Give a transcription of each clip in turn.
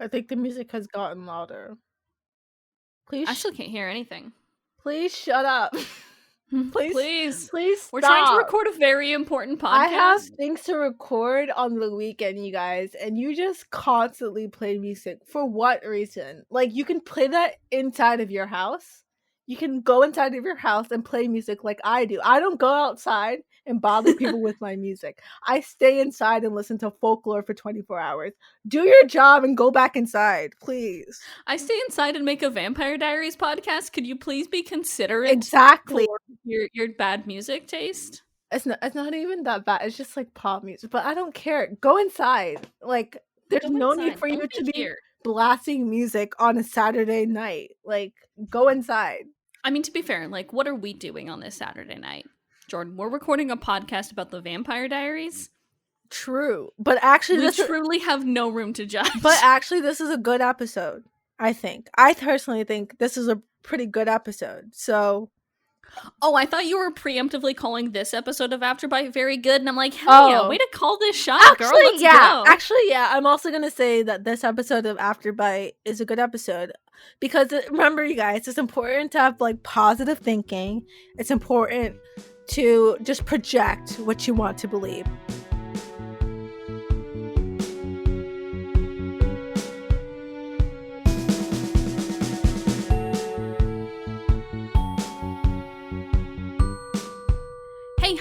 I think the music has gotten louder. I still can't hear anything. Please shut up. Please stop. We're trying to record a very important podcast. I have things to record on the weekend, you guys, and you just constantly play music. For what reason? Like, you can play that inside of your house. You can go inside of your house and play music like I do. I don't go outside and bother people with my music. I stay inside and listen to folklore for 24 hours. Do your job and go back inside, please. I stay inside and make a Vampire Diaries podcast. Could you please be considerate Exactly. for your bad music taste? It's not even that bad. It's just like pop music. But I don't care. Go inside. Like, there's no need for you to be blasting music on a Saturday night. Like, go inside. I mean, to be fair, like, what are we doing on this Saturday night? Jordan, we're recording a podcast about the Vampire Diaries. True. But actually, we truly have no room to judge. But actually, this is a good episode, I think. I personally think this is a pretty good episode. So... Oh, I thought you were preemptively calling this episode of Afterbite very good, and I'm like, hell yeah, way to call this shot, girl. Let's go. Actually, yeah. I'm also going to say that this episode of Afterbite is a good episode because, remember, you guys, it's important to have, like, positive thinking. It's important to just project what you want to believe.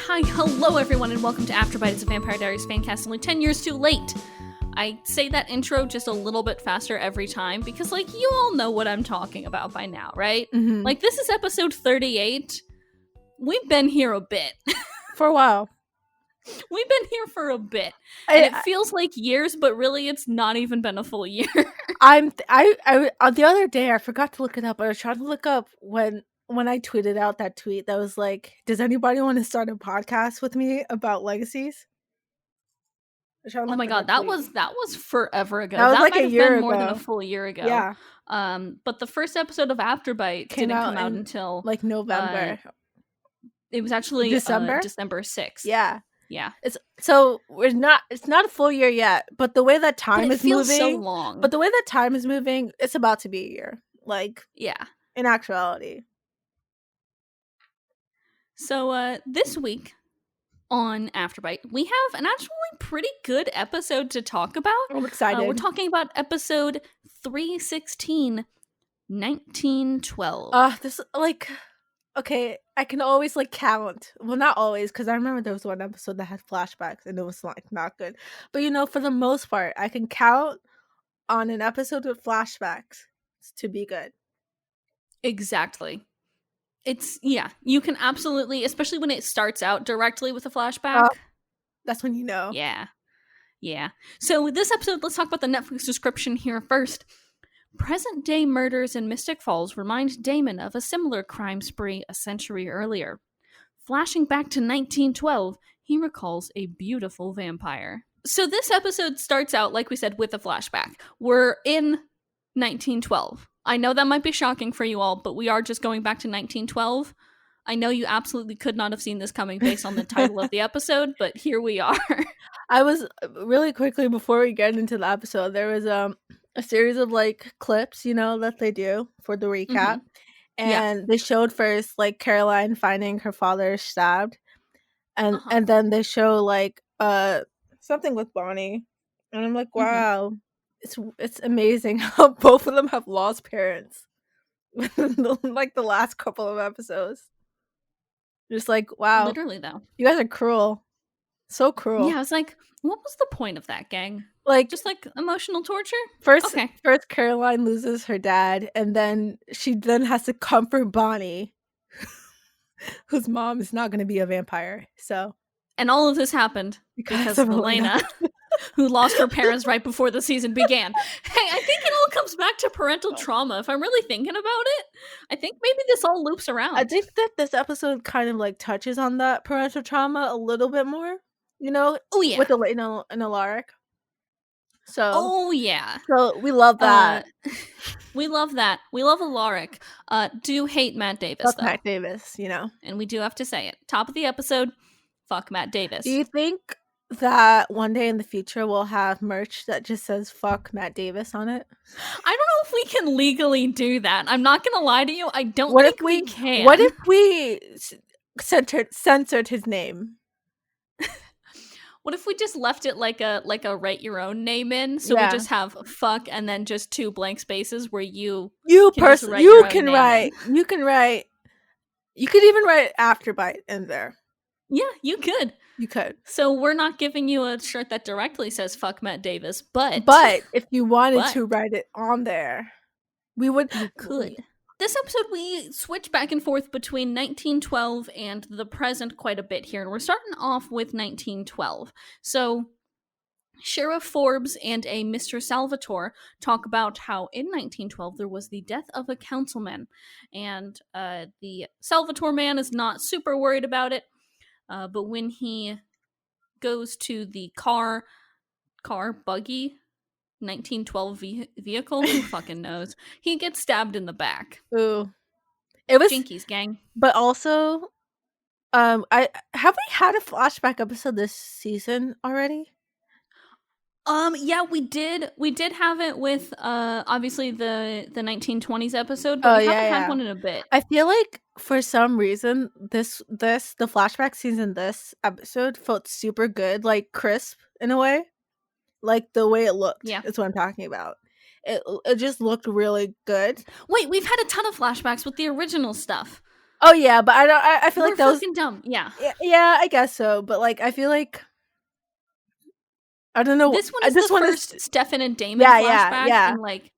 Hi, hello everyone, and welcome to Afterbite. It's a Vampire Diaries fancast, only 10 years too late. I say that intro just a little bit faster every time because, like, you all know what I'm talking about by now, right? Mm-hmm. Like, this is episode 38. We've been here a bit. For a while. We've been here for a bit. And it feels like years, but really it's not even been a full year. The other day, I forgot to look it up. I was trying to look up when I tweeted out that tweet that was like, does anybody want to start a podcast with me about legacies? Oh my god, that was forever ago. That was like might a have year been ago. More than a full year ago. Yeah. But the first episode of Afterbite didn't come out until like November. It was actually December 6th. Yeah. Yeah. It's not a full year yet, but the way that time is moving, so long. But the way that time is moving, it's about to be a year. Like, yeah. In actuality. So this week on Afterbite, we have an actually pretty good episode to talk about. I'm excited. We're talking about episode 316, 1912. This, like, okay, I can always, like, count. Well, not always, because I remember there was one episode that had flashbacks, and it was, like, not good. But, you know, for the most part, I can count on an episode with flashbacks to be good. Exactly. You can absolutely, especially when it starts out directly with a flashback. That's when you know. Yeah. So this episode, let's talk about the Netflix description here first. Present-day murders in Mystic Falls remind Damon of a similar crime spree a century earlier. Flashing back to 1912, he recalls a beautiful vampire. So this episode starts out, like we said, with a flashback. We're in 1912. I know that might be shocking for you all, but we are just going back to 1912. I know you absolutely could not have seen this coming based on the title of the episode, but here we are. I was, really quickly, before we get into the episode, there was a series of, like, clips, you know, that they do for the recap. Mm-hmm. And they showed first, like, Caroline finding her father stabbed. And then they show, like, something with Bonnie. And I'm like, wow. Mm-hmm. It's amazing how both of them have lost parents within like the last couple of episodes. Just like, wow. Literally, though. You guys are cruel. So cruel. Yeah, I was like, what was the point of that, gang? Like, just like emotional torture? First Caroline loses her dad, and then she has to comfort Bonnie, whose mom is not going to be a vampire. So, and all of this happened because of Elena. Who lost her parents right before the season began. Hey, I think it all comes back to parental trauma. If I'm really thinking about it, I think maybe this all loops around. I think that this episode kind of, like, touches on that parental trauma a little bit more, you know? Oh, yeah. With Elena and Alaric. So. Oh, yeah. So we love that. We love that. We love Alaric. Do hate Matt Davis, though. Matt Davis, you know. And we do have to say it. Top of the episode, fuck Matt Davis. Do you think that one day in the future we'll have merch that just says "fuck Matt Davis" on it? I don't know if we can legally do that. I'm not gonna lie to you. I don't What if think we we? What can. if we censored his name? What if we just left it like a write your own name in? So we Yeah, just have fuck and then just 2 blank spaces where you can just write your you own can name in. write. You can write. You could even write Afterbite in there. Yeah, you could. You could. So we're not giving you a shirt that directly says fuck Matt Davis, but But if you wanted but to write it on there, we would. you could. This episode, we switch back and forth between 1912 and the present quite a bit here, and we're starting off with 1912. So, Sheriff Forbes and a Mr. Salvatore talk about how in 1912 there was the death of a councilman, and the Salvatore man is not super worried about it, but when he goes to the buggy, 1912 vehicle, who fucking knows, he gets stabbed in the back. Ooh, it was. Jinkies, gang. But also, I have we had a flashback episode this season already? Yeah, we did have it with obviously the 1920s episode, but Oh we haven't yeah, had yeah. one in a bit. I feel like for some reason the flashback season this episode felt super good, like crisp in a way, like the way it looked. Yeah. Is what I'm talking about. It just looked really good. Wait, we've had a ton of flashbacks with the original stuff. Oh yeah, but I feel We're like that was fucking dumb. Yeah. yeah, I guess so. But like I feel like I don't know. This one is the first Stefan and Damon yeah, flashback yeah. in like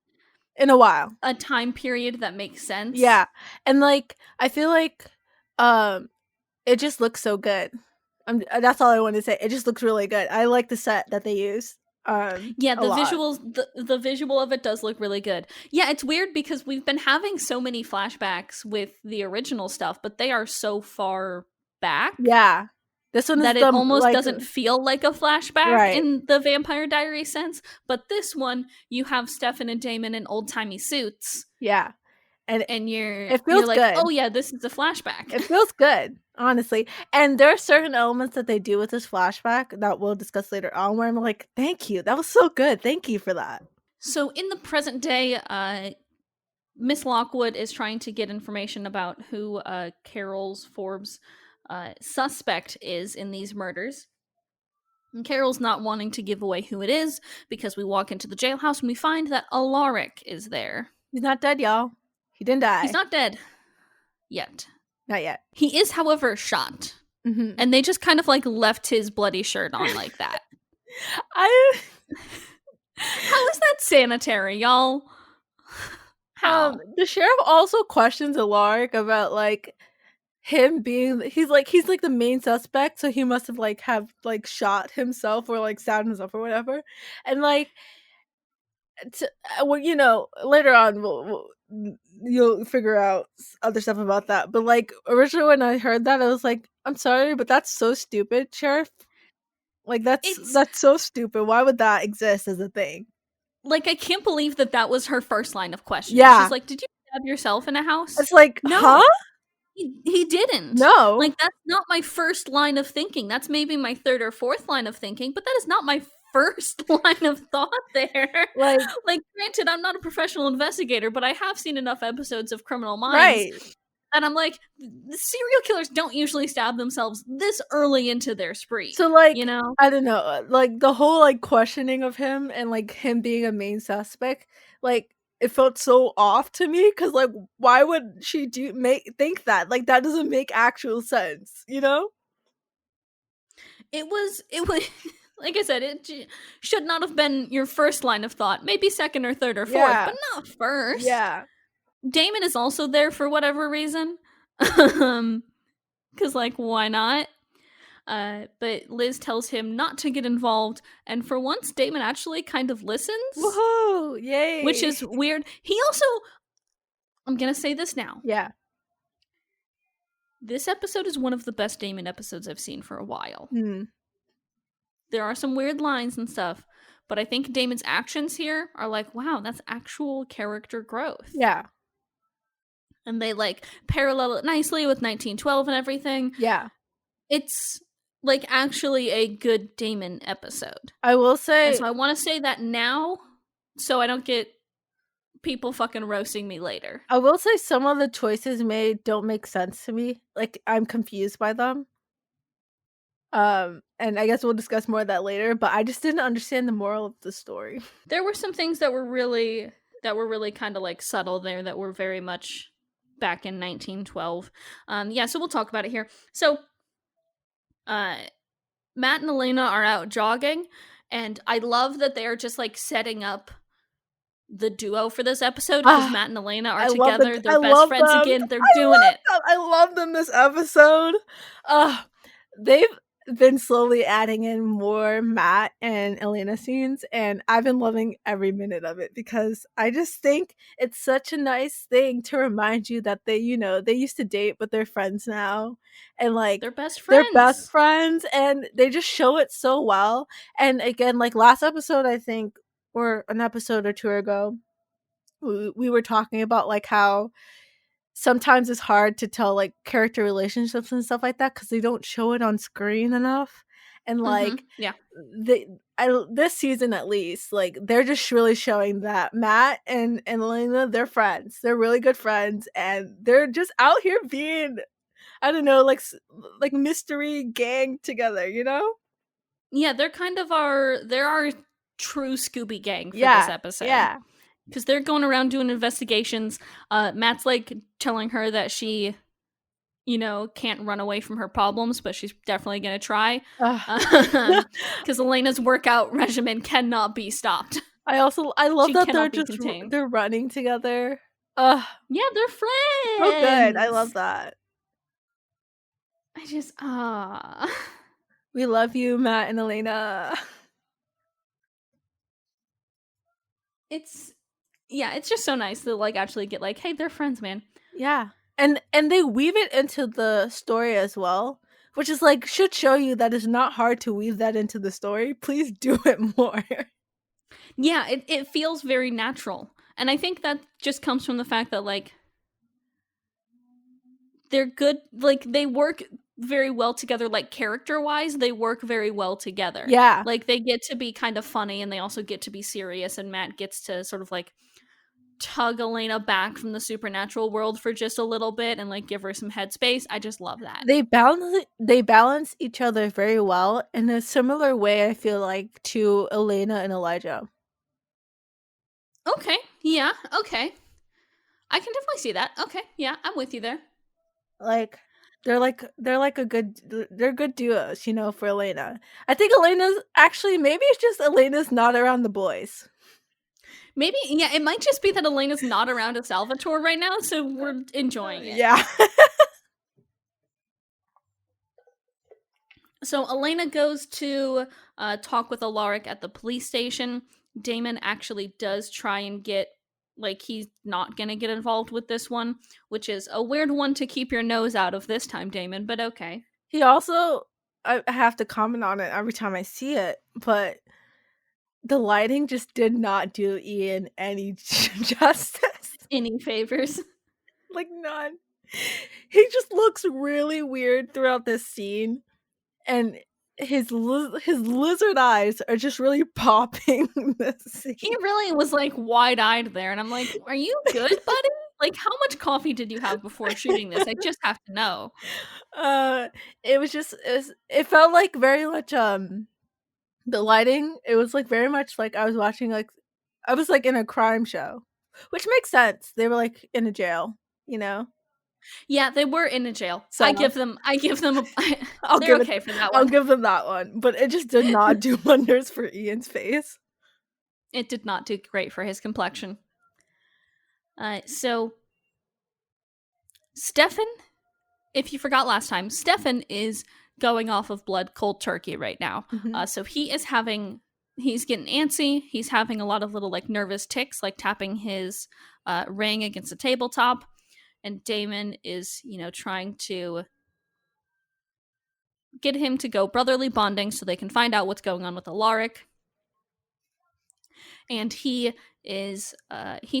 In a while. a time period that makes sense. Yeah. And like I feel like it just looks so good. That's all I want to say. It just looks really good. I like the set that they used. Yeah, the a lot. visuals, the visual of it does look really good. Yeah, it's weird because we've been having so many flashbacks with the original stuff, but they are so far back. Yeah. This one that is it almost doesn't feel like a flashback right. in the Vampire Diaries sense. But this one, you have Stefan and Damon in old-timey suits. Yeah. And you're like, good. oh yeah, this is a flashback. It feels good, honestly. And there are certain elements that they do with this flashback that we'll discuss later on where I'm like, thank you. That was so good. Thank you for that. So in the present day, Miss Lockwood is trying to get information about who Carol's Forbes suspect is in these murders. And Carol's not wanting to give away who it is because we walk into the jailhouse and we find that Alaric is there. He's not dead, y'all. He didn't die. He's not dead. Yet. Not yet. He is, however, shot. Mm-hmm. And they just kind of like left his bloody shirt on like that. How is that sanitary, y'all? How? The sheriff also questions Alaric about like him being he's like the main suspect, so he must have have shot himself or like stabbed himself or whatever. And like well, you know, later on you'll figure out other stuff about that. But like originally when I heard that, I was like, I'm sorry, but that's so stupid, Sheriff. Like that's so stupid. Why would that exist as a thing? Like I can't believe that was her first line of questioning. Yeah. She's like, did you stab yourself in a house? It's like, no. Huh? He didn't. No. Like that's not my first line of thinking. That's maybe my third or fourth line of thinking, but that is not my first line of thought there. Like granted, I'm not a professional investigator, but I have seen enough episodes of Criminal Minds. Right. And I'm like, the serial killers don't usually stab themselves this early into their spree. So like, you know, I don't know, like the whole like questioning of him and like him being a main suspect, like it felt so off to me because like why would she think that? Like that doesn't make actual sense, you know? It was like I said, it should not have been your first line of thought. Maybe second or third or fourth, but not first. Yeah. Damon is also there for whatever reason. Because, like, why not? But Liz tells him not to get involved, and for once, Damon actually kind of listens. Woohoo! Yay! Which is weird. He also... I'm gonna say this now. Yeah. This episode is one of the best Damon episodes I've seen for a while. Mm. There are some weird lines and stuff, but I think Damon's actions here are like, wow, that's actual character growth. Yeah. And they like parallel it nicely with 1912 and everything. Yeah. It's like actually a good Damon episode. I will And say, so I want to say that now so I don't get people fucking roasting me later. some of the choices made don't make sense to me. Like, I'm confused by them. And I guess we'll discuss more of that later, but I just didn't understand the moral of the story. There were some things that were really kind of like subtle there that were very much back in 1912. Yeah, so we'll talk about it here. So uh Matt and Elena are out jogging, and I love that they're just like setting up the duo for this episode because Ah, Matt and Elena are I love together. I They're best love friends them. again. They're doing it. I love them this episode. They've been slowly adding in more Matt and Elena scenes, and I've been loving every minute of it because I just think it's such a nice thing to remind you that they, they used to date, but they're friends now. And like, They're best they're best friends. friends, and they just show it so well. And again, like last episode, I think, or an episode or two ago, we were talking about like how sometimes it's hard to tell like character relationships and stuff like that because they don't show it on screen enough. And like, Yeah. this season at least, like they're just really showing that Matt and Elena, they're friends. They're really good friends, and they're just out here being, I don't know, like mystery gang together. Yeah, they're kind of they're our true Scooby gang for this Yeah, episode. yeah. Because they're going around doing investigations. Matt's like telling her that she, can't run away from her problems, but she's definitely going to try. Because Elena's workout regimen cannot be stopped. I love She that cannot be contained. they're running together. Yeah, they're So good. I friends. love that. I just We love you, Matt and Elena. it's just so nice to like actually get like, hey, they're friends, man. Yeah. And they weave it into the story as well, which is like should show you that it's not hard to weave that into the story. Please do it more. Yeah, it feels very natural. And I think that just comes from the fact that like they're good, like they work very well together, like character wise they work very well together. Yeah. Like they get to be kind of funny and they also get to be serious, and Matt gets to sort of like tug Elena back from the supernatural world for just a little bit and like give her some headspace. I just love that. They balance each other very well in a similar way, I feel like, to Elena and Elijah. Okay. Yeah. Okay. I can definitely see that. Okay. Yeah, I'm with you there. Like they're good duos, for Elena. I think Elena's actually, maybe it's just Elena's not around the boys. Maybe, yeah, it might just be that Elena's not around a Salvatore right now, so we're enjoying it. Yeah. So Elena goes to talk with Alaric at the police station. Damon actually does try and get, like, he's not gonna get involved with this one, which is a weird one to keep your nose out of this time, Damon, but okay. He also, I have to comment on it every time I see it, but the lighting just did not do Ian any justice. Any favors? Like, none. He just looks really weird throughout this scene, and his lizard eyes are just really popping this scene. He really was like wide-eyed there, and I'm like, are you good, buddy? Like, how much coffee did you have before shooting this? I just have to know. It felt like very much the lighting, it was like very much like I was watching, like I was like in a crime show, which makes sense. They were like in a jail, you know. Yeah, they were in a jail. So I give them a I'll they're give okay it, for that I'll one. give them that one, but it just did not do wonders for Ian's face. It did not do great for his complexion. So Stefan, if you forgot last time, Stefan is going off of blood cold turkey right now. Mhm. So he's getting antsy. He's having a lot of little like nervous tics, like tapping his ring against the tabletop. And Damon is, trying to get him to go brotherly bonding so they can find out what's going on with Alaric. And he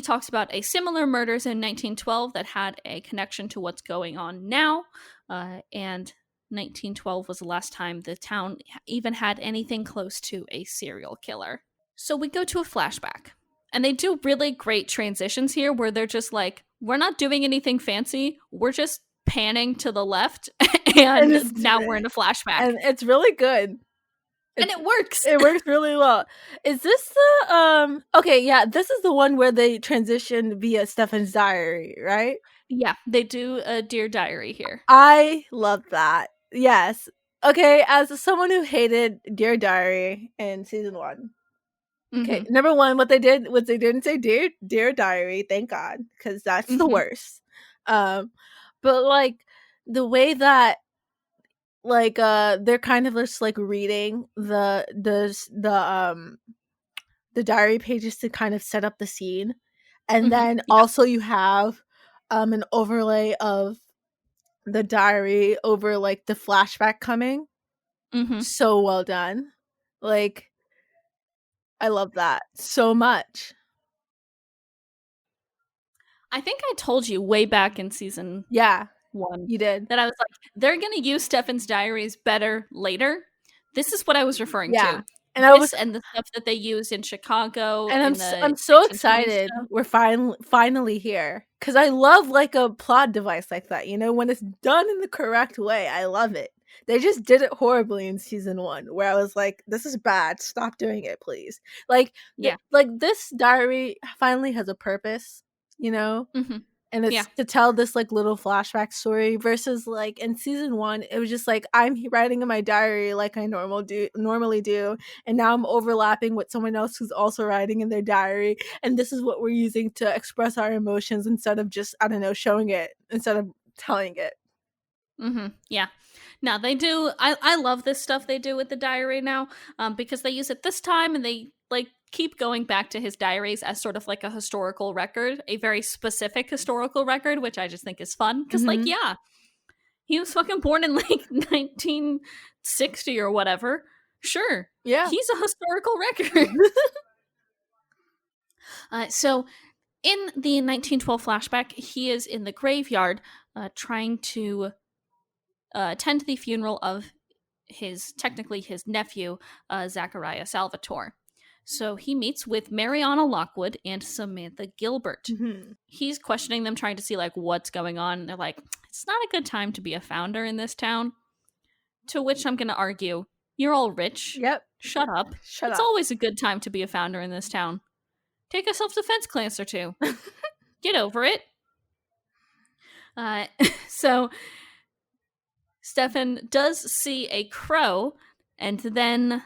talks about a similar murders in 1912 that had a connection to what's going on now. And 1912 was the last time the town even had anything close to a serial killer. So we go to a flashback. And they do really great transitions here where they're just like, we're not doing anything fancy. We're just panning to the left And and now we're in a flashback. it's really good. And it works. It works really well. Is this the okay, yeah, this is the one where they transition via Stefan's diary, right? Yeah, they do a Dear Diary here. I love that. Yes. Okay, as someone who hated Dear Diary in season 1. Okay, Mm-hmm. number 1, what they did was they didn't say Dear Diary, thank God, because that's the Mm-hmm. worst. But like the way that like they're kind of just like reading the diary pages to kind of set up the scene, and Mm-hmm. then Yeah. also you have an overlay of the diary over like the flashback coming. Mm-hmm. So well done. Like I love that so much. I think I told you way back in season Yeah, 1 you did. that I was like, they're going to use Stefan's diaries better later. This is what I was referring Yeah. to. And I was This and the stuff that they used in Chicago and in the I'm so 1920s excited stuff. we're finally here, cuz I love like a plot device like that, you know, when it's done in the correct way. I love it. They just did it horribly in season 1 where I was like, this is bad. Stop doing it, please. Like Yeah. like this diary finally has a purpose, you know? Mm-hmm. And Yeah. it's to tell this like little flashback story versus like in season 1 it was just like I'm writing in my diary like I normally do, and now I'm overlapping with someone else who's also writing in their diary, and this is what we're using to express our emotions instead of just, I don't know, showing it instead of telling it. Mm-hmm. Yeah. Now they do. I love this stuff they do with the diary now, because they use it this time and they like keep going back to his diaries as sort of like a historical record, a very specific historical record, which I just think is fun because, like, Mhm. yeah, he was fucking born in like 1960 or whatever. Sure, Yeah. he's a historical record. So in the 1912 flashback, he is in the graveyard trying to attend the funeral of technically his nephew, Zachariah Salvatore. So he meets with Mariana Lockwood and Samantha Gilbert. Mhm. He's questioning them, trying to see like what's going on. And they're like, it's not a good time to be a founder in this town. To which I'm going to argue, you're all rich. Yep. Shut up. Shut It's up. always a good time to be a founder in this town. Take a self-defense class or two. Get over it. So Stefan does see a crow, and then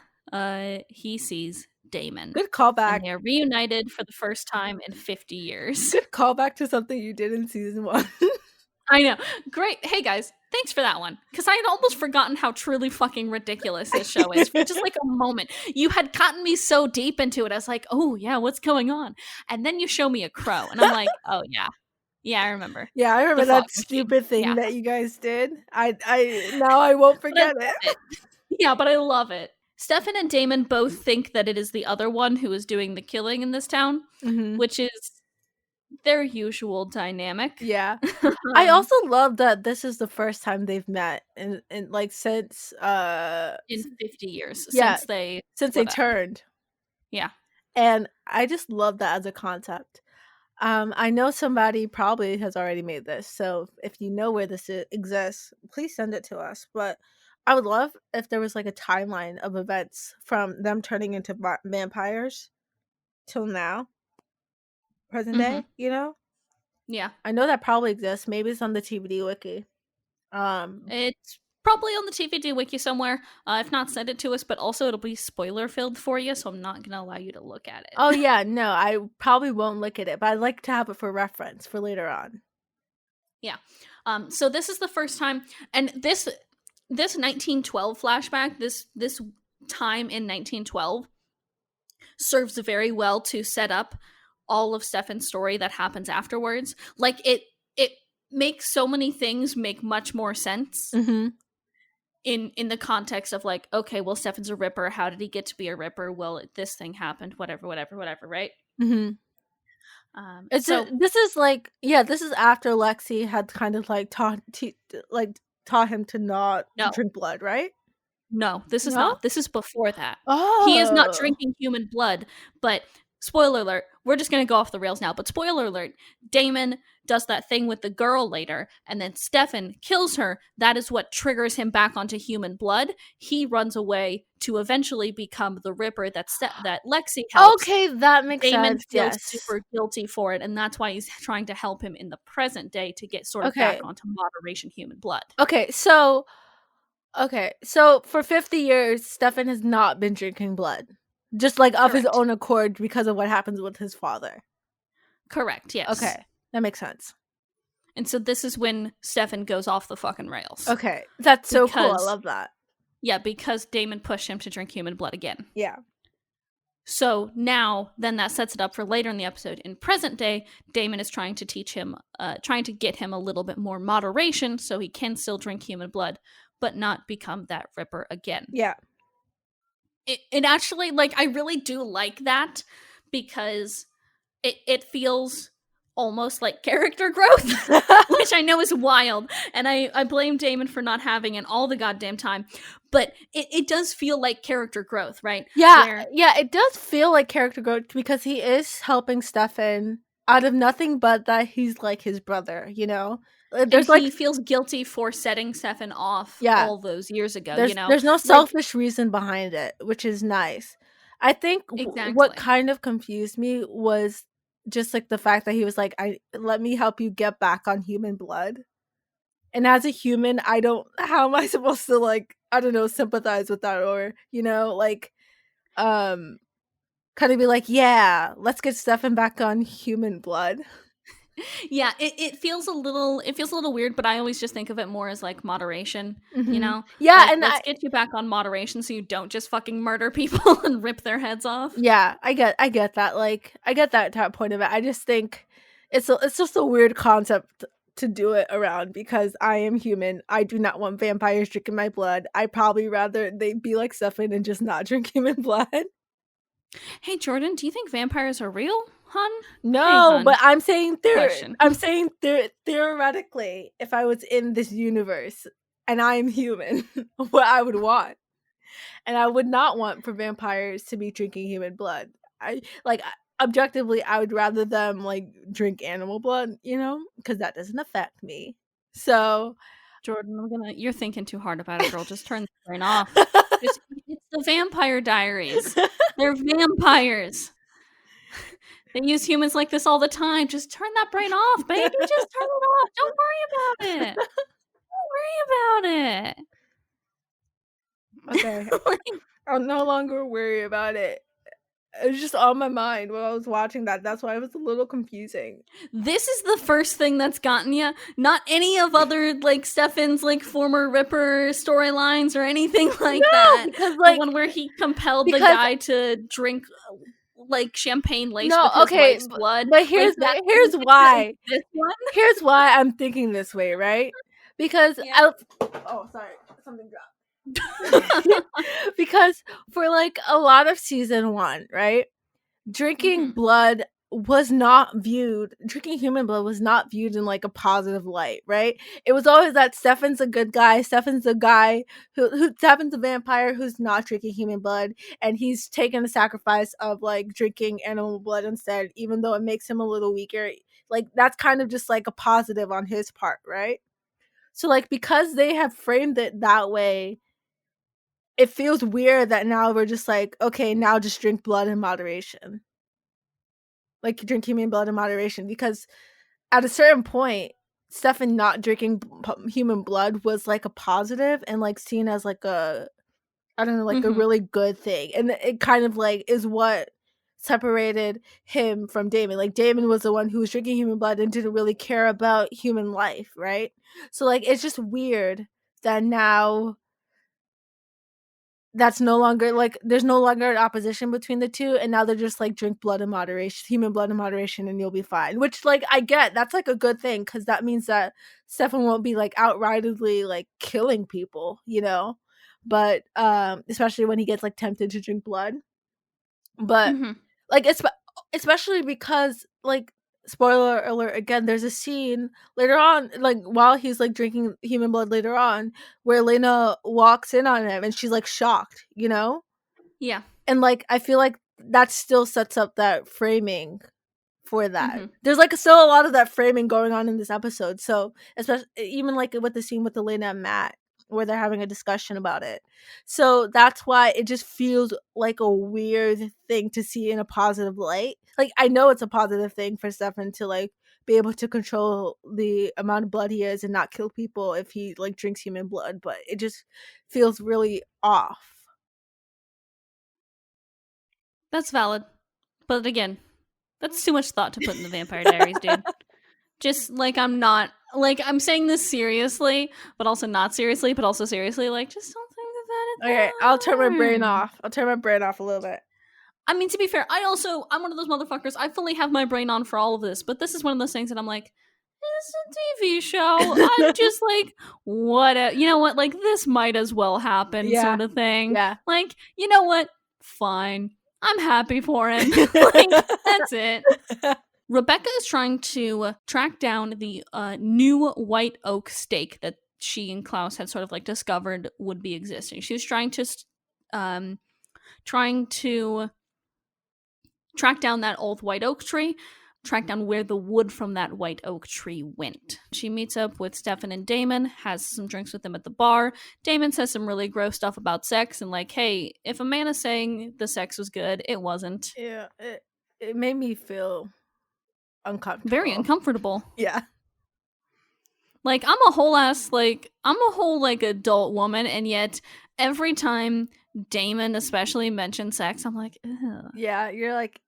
he sees Damon. Good And callback. they are reunited for the first time in 50 years. Good callback to something you did in season 1. I know. Great. Hey, guys, thanks for that one. Because I had almost forgotten how truly fucking ridiculous this show is for just like a moment. You had gotten me so deep into it. I was like, oh, yeah, what's going on? And then you show me a crow, and I'm like, oh, yeah. Yeah, I remember. Yeah, I The remember fog that machine. stupid thing Yeah. that you guys did. I now I won't But I forget love it. it. Yeah, but I love it. Stefan and Damon both think that it is the other one who is doing the killing in this town, Mhm. which is their usual dynamic. Yeah. I also love that this is the first time they've met in like since In 50 years yeah, since they since they split up. turned. Yeah. And I just love that as a concept. I know somebody probably has already made this, so if you know where this exists, please send it to us. But I would love if there was like a timeline of events from them turning into vampires till now, present Mm-hmm. day, you know? Yeah. I know that probably exists. Maybe it's on the TBD wiki. It's probably on the TVD wiki somewhere. If not, send it to us, but also it'll be spoiler filled for you, so I'm not going to allow you to look at Oh it. yeah, no, I probably won't look at it, but I'd like to have it for reference for later on. Yeah. So this is the first time, and this 1912 flashback, this time in 1912 serves very well to set up all of Stefan's story that happens afterwards. Like it makes so many things make much more sense Mhm. in the context of like, okay, well, Stefan's a ripper. How did he get to be a ripper? Well, this thing happened. Whatever. Right. Mhm. It's So this is like, yeah, this is after Lexi had kind of like taught like taught him to not No. drink blood, right? No, this is No? not. This is before that. He is not Oh. drinking human blood, but spoiler alert, we're just going to go off the rails now, but spoiler alert, Damon does that thing with the girl later, and then Stefan kills her. That is what triggers him back onto human blood. He runs away to eventually become the Ripper that Lexi helps. Okay, that makes Damon sense, feels yes. super guilty for it, and that's why he's trying to help him in the present day to get sort of Okay. back onto moderation human blood. Okay, so for 50 years, Stefan has not been drinking blood. Just like of his Correct. own accord because of what happens with his father. Correct, yes. Okay, that makes sense. And so this is when Stefan goes off the fucking rails. Okay, that's so cool. I love that. Yeah, because Damon pushed him to drink human blood again. Yeah. So now, then that sets it up for later in the episode. In present day, Damon is trying to teach him, trying to get him a little bit more moderation so he can still drink human blood, but not become that Ripper again. Yeah. It actually, like, I really do like that because it feels almost like character growth, which I know is wild, and I blame Damon for not having it all the goddamn time, but it does feel like character growth, right? Yeah, it does feel like character growth because he is helping Stefan out of nothing but that he's like his brother, you know? There's and he feels guilty for setting Stefan off all those years ago, you know? There's no selfish reason behind it, which is nice. I think what kind of confused me was just like the fact that he was like, let me help you get back on human blood. And as a human, how am I supposed to, like, I don't know, sympathize with that, or, you know, like, kind of be like, yeah, let's get Stefan back on human blood. Yeah, it feels a little weird, but I always just think of it more as like moderation, you know? Yeah, like, and let's get you back on moderation so you don't just fucking murder people and rip their heads off. Yeah, I get that. Like, I get that point of it. I just think it's just a weird concept to do it around because I am human. I do not want vampires drinking my blood. I probably rather they be like Stefan and just not drink human blood. Hey Jordan, do you think vampires are real, hun? No, hey, hun. but I'm saying theoretically, if I was in this universe and I'm human, what I would want. And I would not want for vampires to be drinking human blood. Objectively, I would rather them like drink animal blood, you know, because that doesn't affect me. So, Jordan, you're thinking too hard about it, girl. Just turn the brain off. It's the Vampire Diaries. They're vampires. They use humans like this all the time. Just turn that brain off, baby. Just turn it off. Don't worry about it. Don't worry about it. Okay. I'll no longer worry about it. It was just on my mind while I was watching that. That's why it was a little confusing. This is the first thing that's gotten you. Not any of other, like, Stefan's, like, former Ripper storylines or anything like that. Because, like, the one where he compelled the guy to drink, like, champagne laced with his wife's blood. But here's why. This one? Here's why I'm thinking this way, right? Because oh, sorry. Something dropped. Because for like a lot of season 1, right, drinking blood was not viewed, drinking human blood was not viewed in like a positive light, right? It was always that Stefan's a good guy, Stefan's a guy who Stefan's a vampire who's not drinking human blood, and he's taken the sacrifice of like drinking animal blood instead, even though it makes him a little weaker. Like, that's kind of just like a positive on his part, right? So like, because they have framed it that way, it feels weird that now we're just like, okay, now just drink blood in moderation. Like, drink human blood in moderation. Because at a certain point, Stefan not drinking human blood was like a positive and like seen as like a, I don't know, like a really good thing. And it kind of like is what separated him from Damon. Like, Damon was the one who was drinking human blood and didn't really care about human life, right? So like, it's just weird that now that's no longer like, there's no longer an opposition between the two, and now they're just like, drink blood in moderation, human blood in moderation, and you'll be fine. Which, like, I get that's like a good thing because that means that Stefan won't be like outrightedly like killing people, you know. But especially when he gets like tempted to drink blood. But like, especially because like spoiler alert again, there's a scene later on, like while he's like drinking human blood later on, where Elena walks in on him and she's like shocked, you know? Yeah. And like I feel like that still sets up that framing for that. Mm-hmm. There's like still a lot of that framing going on in this episode. So especially even like with the scene with Elena and Matt where they're having a discussion about it. So that's why it just feels like a weird thing to see in a positive light. Like I know it's a positive thing for Stefan to like be able to control the amount of blood he is and not kill people if he like drinks human blood, but it just feels really off. That's valid. But again, that's too much thought to put in the Vampire Diaries, dude. Just like I'm saying this seriously, but also not seriously, but also seriously. Like, just don't think about it. Okay, I'll turn my brain off. I'll turn my brain off a little bit. I mean, to be fair, I'm one of those motherfuckers. I fully have my brain on for all of this, but this is one of those things that I'm like, it's a TV show. I'm just like, what? You know what? Like, this might as well happen, sort of thing. Yeah. Like, you know what? Fine. I'm happy for him. Like, that's it. Rebecca is trying to track down the new white oak stake that she and Klaus had sort of like discovered would be existing. She was trying to track down that old white oak tree, track down where the wood from that white oak tree went. She meets up with Stefan and Damon, has some drinks with them at the bar. Damon says some really gross stuff about sex and like, hey, if a man is saying the sex was good, it wasn't. Yeah, it made me feel uncomfortable. Very uncomfortable. Yeah. Like, I'm a whole adult woman, and yet every time Damon especially mentions sex, I'm like, ugh. Yeah, you're like,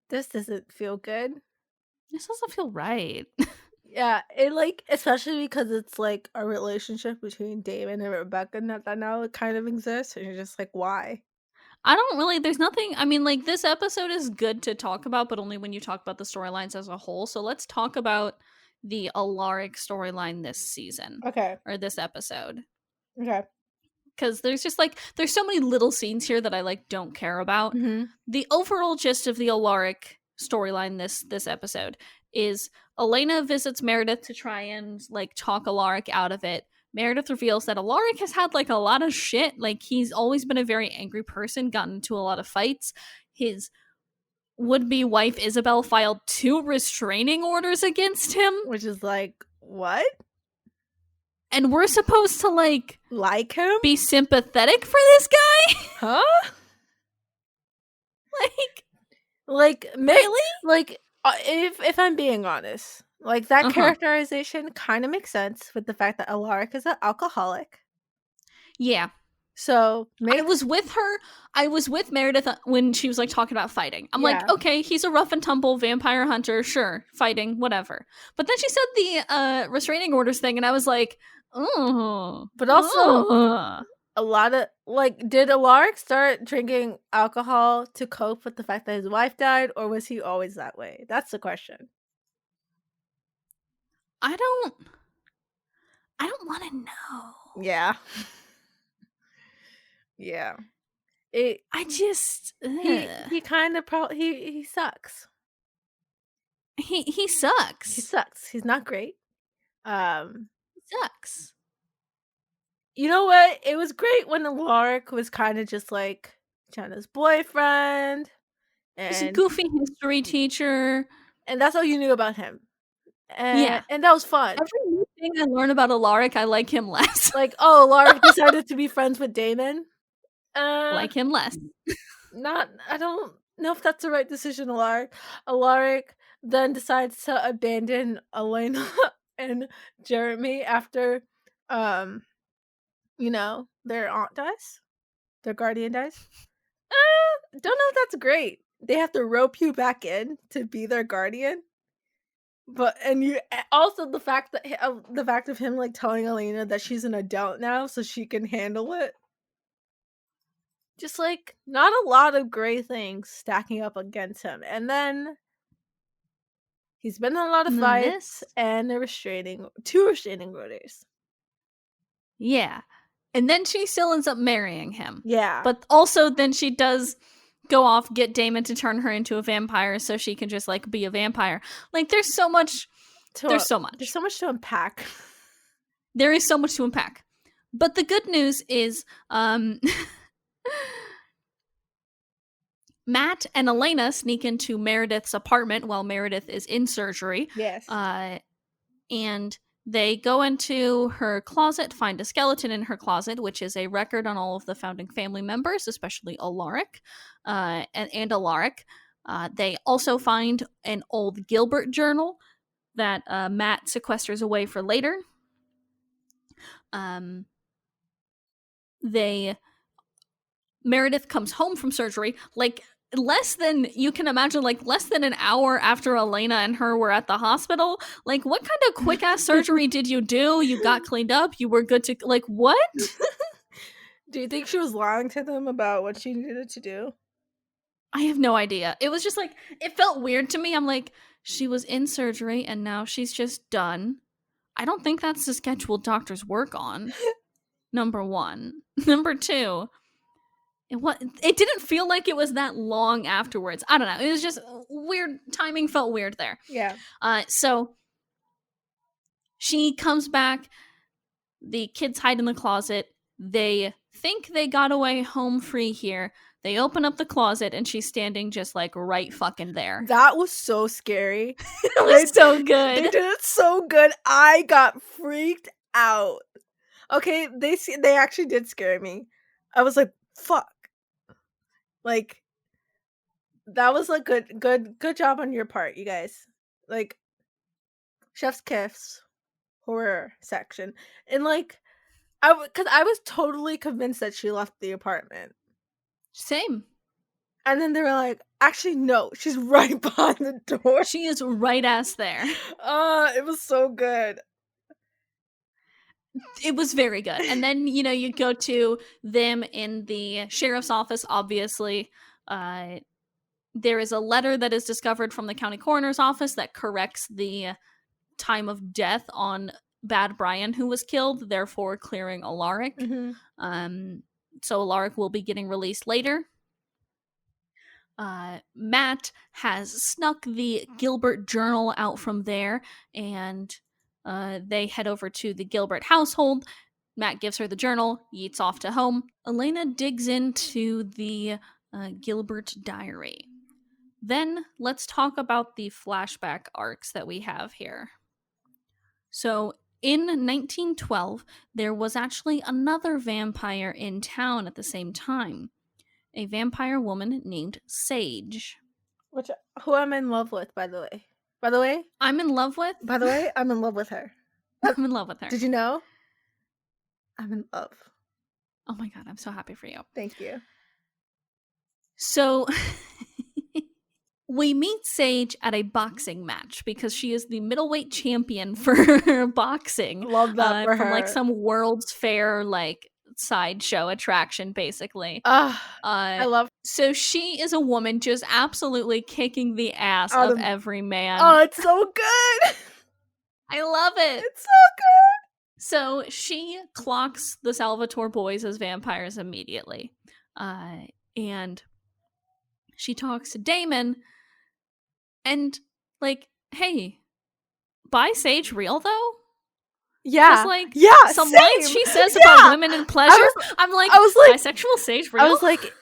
this doesn't feel good. This doesn't feel right. Yeah, it like, especially because it's like a relationship between Damon and Rebecca that now it kind of exists, and you're just like, why? There's nothing, I mean, like, this episode is good to talk about, but only when you talk about the storylines as a whole. So let's talk about the Alaric storyline this season. Okay. Or this episode. Okay. Because there's so many little scenes here that I like don't care about. Mm-hmm. The overall gist of the Alaric storyline this episode is Elena visits Meredith to try and like talk Alaric out of it. Meredith reveals that Alaric has had like a lot of shit. Like, he's always been a very angry person, gotten into a lot of fights. His would-be wife Isabel filed 2 restraining orders against him, which is like, what? And we're supposed to like him? Be sympathetic for this guy? Huh? Like really? Like if I'm being honest, like that characterization kind of makes sense with the fact that Alaric is an alcoholic. Yeah. So I was with Meredith when she was like talking about fighting. I'm like, okay, he's a rough and tumble vampire hunter, sure, fighting, whatever. But then she said the restraining orders thing, and I was like, oh. But also, a lot of like, did Alaric start drinking alcohol to cope with the fact that his wife died, or was he always that way? That's the question. I don't want to know. Yeah. Yeah. He kind of he sucks. He sucks. He sucks. He's not great. He sucks. You know what? It was great when Alaric was kind of just like Jenna's boyfriend. He's a goofy history teacher. And that's all you knew about him. And that was fun. Every new thing I learn about Alaric, I like him less. Like, oh, Alaric decided to be friends with Damon. Like him less. I don't know if that's the right decision, Alaric. Alaric then decides to abandon Elena and Jeremy after their aunt dies. Their guardian dies. Don't know if that's great. They have to rope you back in to be their guardian. But you also the fact of him like telling Elena that she's an adult now so she can handle it. Just like not a lot of great things stacking up against him. And then he's been in a lot of fights and 2 restraining orders. Yeah. And then she still ends up marrying him. Yeah. But also then she does go off, get Damon to turn her into a vampire so she can just like be a vampire. Like there's so much. There's so much. There's so much to unpack. There is so much to unpack. But the good news is Matt and Elena sneak into Meredith's apartment while Meredith is in surgery. Yes. And they go into her closet, find a skeleton in her closet, which is a record on all of the founding family members, especially Alaric and Alaric. They also find an old Gilbert journal that Matt sequesters away for later. Meredith comes home from surgery, like less than an hour after Elena and her were at the hospital. Like, what kind of quick ass surgery did you do? You got cleaned up, you were good to, like, what? Do you think she was lying to them about what she needed to do? I have no idea. It was just like, it felt weird to me. I'm like, she was in surgery and now she's just done. I don't think that's the schedule doctors work on. Number one. Number two, it didn't feel like it was that long afterwards. I don't know. It was just weird. Timing felt weird there. Yeah. So she comes back. The kids hide in the closet. They think they got away home free here. They open up the closet and she's standing just like right fucking there. That was so scary. It was so good. They did it so good. I got freaked out. Okay, they actually did scare me. I was like, fuck. Like, that was a good job on your part, you guys. Like, chef's kiss, horror section. And like, because I was totally convinced that she left the apartment. Same. And then they were like, actually, no, she's right behind the door. She is right ass there. It was so good. It was very good. And then, you go to them in the sheriff's office, obviously. There is a letter that is discovered from the county coroner's office that corrects the time of death on Bad Brian, who was killed, therefore clearing Alaric. Mm-hmm. So Alaric will be getting released later. Matt has snuck the Gilbert journal out from there, and they head over to the Gilbert household. Matt gives her the journal, yeets off to home. Elena digs into the Gilbert diary. Then let's talk about the flashback arcs that we have here. So in 1912, there was actually another vampire in town at the same time. A vampire woman named Sage. Who I'm in love with, by the way. By the way, I'm in love with? By the way, I'm in love with her. I'm in love with her. Did you know? I'm in love. Oh my god, I'm so happy for you. Thank you. So, we meet Sage at a boxing match because she is the middleweight champion for boxing. Love that for her. From like some World's Fair like sideshow attraction, basically. I love. So she is a woman just absolutely kicking the ass of every man. Oh, it's so good. I love it. It's so good. So she clocks the Salvatore boys as vampires immediately. And she talks to Damon and like, hey, bi Sage real though? Yeah. Like, some same. lines she says about women and pleasure. I was like, bisexual Sage real? I was like,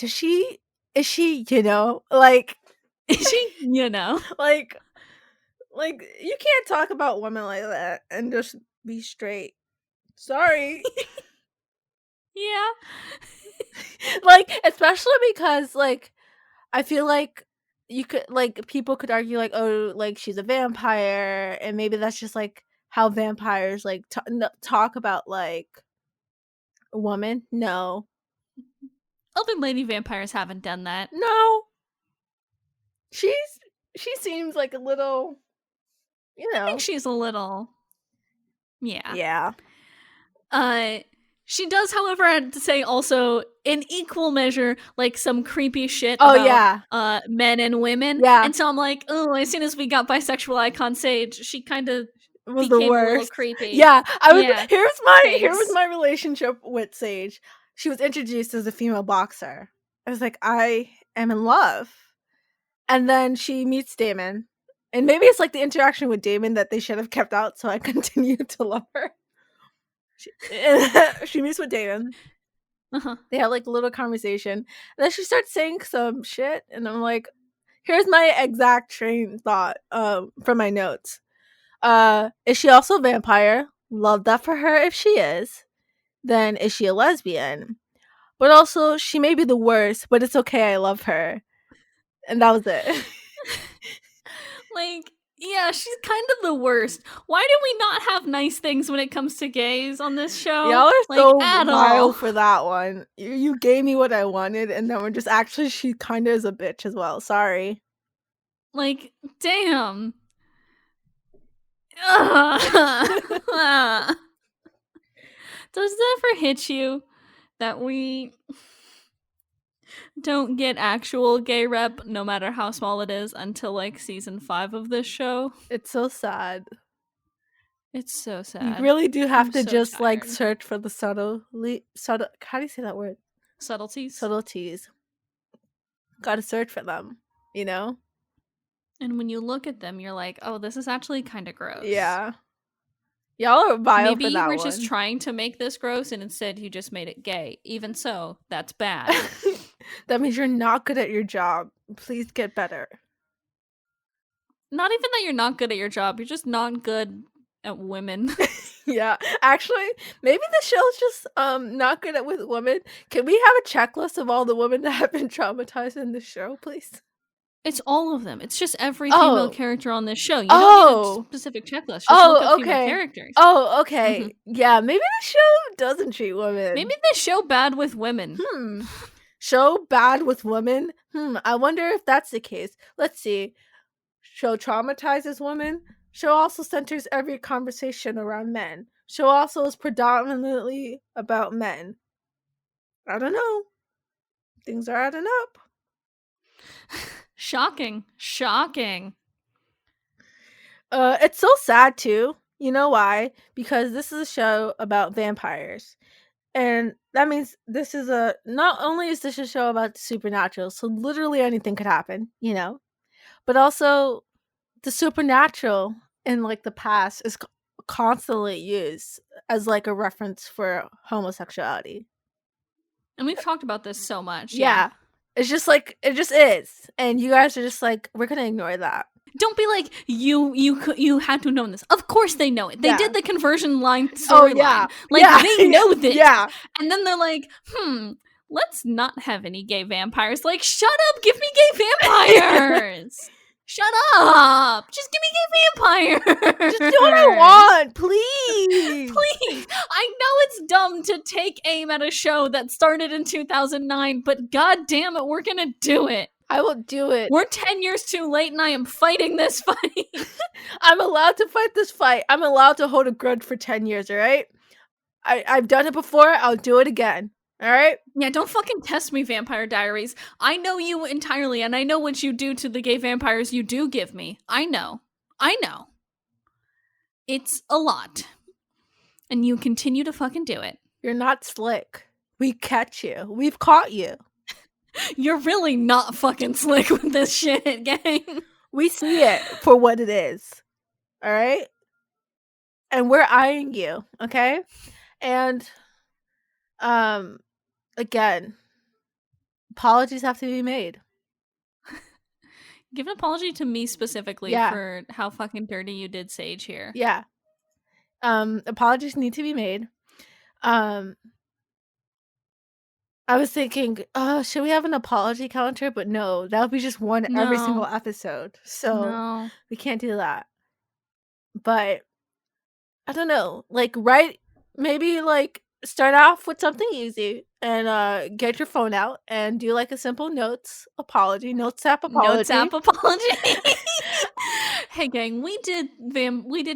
is she, like, is she, like, you can't talk about women like that and just be straight. Sorry. Yeah. Like, especially because, like, I feel like you could, like, people could argue, like, oh, like, she's a vampire, and maybe that's just, like, how vampires, like, talk about, like, a woman. No. Other lady vampires haven't done that. No. She seems like a little, I think she's a little. Yeah. Yeah. She does, however, I have to say also, in equal measure, like, some creepy shit about men and women. Yeah. And so I'm like, oh, as soon as we got bisexual icon Sage, she kind of was became the worst. A little creepy. Yeah. Here was my relationship with Sage. She was introduced as a female boxer. I was like, I am in love. And then she meets Damon. And maybe it's like the interaction with Damon that they should have kept out, so I continue to love her. She meets with Damon. They have like a little conversation. And then she starts saying some shit. And I'm like, here's my exact train thought from my notes. Is she also a vampire? Love that for her if she is. Then is she a lesbian? But also, she may be the worst, but it's okay, I love her. And that was it. Like, yeah, she's kind of the worst. Why do we not have nice things when it comes to gays on this show? Y'all are like, so at vile all. for that one. You gave me what I wanted, and then we're just actually, she kind of is a bitch as well. Sorry. Like, damn. Does it ever hit you that we don't get actual gay rep, no matter how small it is, until like season 5 of this show? It's so sad. It's so sad. You really do have I'm to so just tired. like search for the subtle. How do you say that word? Subtleties. Gotta search for them, you know? And when you look at them, you're like, oh, this is actually kind of gross. Yeah. Y'all are vile Maybe for that you were one. just trying to make this gross and instead you just made it gay. Even so, that's bad. That means you're not good at your job. Please get better. Not even that you're not good at your job, you're just not good at women. Yeah, actually, maybe the show's just not good at with women. Can we have a checklist of all the women that have been traumatized in the show, please? It's all of them. It's just every female character on this show. You don't need a specific checklist. Just look up female characters. Oh, okay. Mm-hmm. Yeah, maybe the show doesn't treat women. Maybe the show bad with women. Show bad with women? I wonder if that's the case. Let's see. Show traumatizes women. Show also centers every conversation around men. Show also is predominantly about men. I don't know. Things are adding up. Shocking. It's so sad too. You know why? Because this is a show about vampires. And that means this is not only is this a show about the supernatural, so literally anything could happen, you know? But also the supernatural in like the past is constantly used as like a reference for homosexuality. And we've talked about this so much. Yeah. It's just like, it just is. And you guys are just like, we're going to ignore that. Don't be like, you had to know this. Of course they know it. They did the conversion line storyline. They know this. Yeah. And then they're like, let's not have any gay vampires. Like, shut up, give me gay vampires. Shut up! Just give me gay vampires! Just do what I want, please! Please! I know it's dumb to take aim at a show that started in 2009, but god damn it, we're gonna do it! I will do it. We're 10 years too late and I am fighting this fight! I'm allowed to fight this fight. I'm allowed to hold a grudge for 10 years, alright? I've done it before, I'll do it again. Alright? Yeah, don't fucking test me, Vampire Diaries. I know you entirely, and I know what you do to the gay vampires you do give me. I know. It's a lot. And you continue to fucking do it. You're not slick. We catch you. We've caught you. You're really not fucking slick with this shit, gang. We see it for what it is. Alright? And we're eyeing you, okay? And, again, apologies have to be made. Give an apology to me specifically for how fucking dirty you did Sage here. Yeah. Apologies need to be made. I was thinking, should we have an apology counter? But no, that would be just one every single episode. So we can't do that. But I don't know. Like, maybe like start off with something easy and get your phone out and do like a simple notes app apology. Hey gang, we did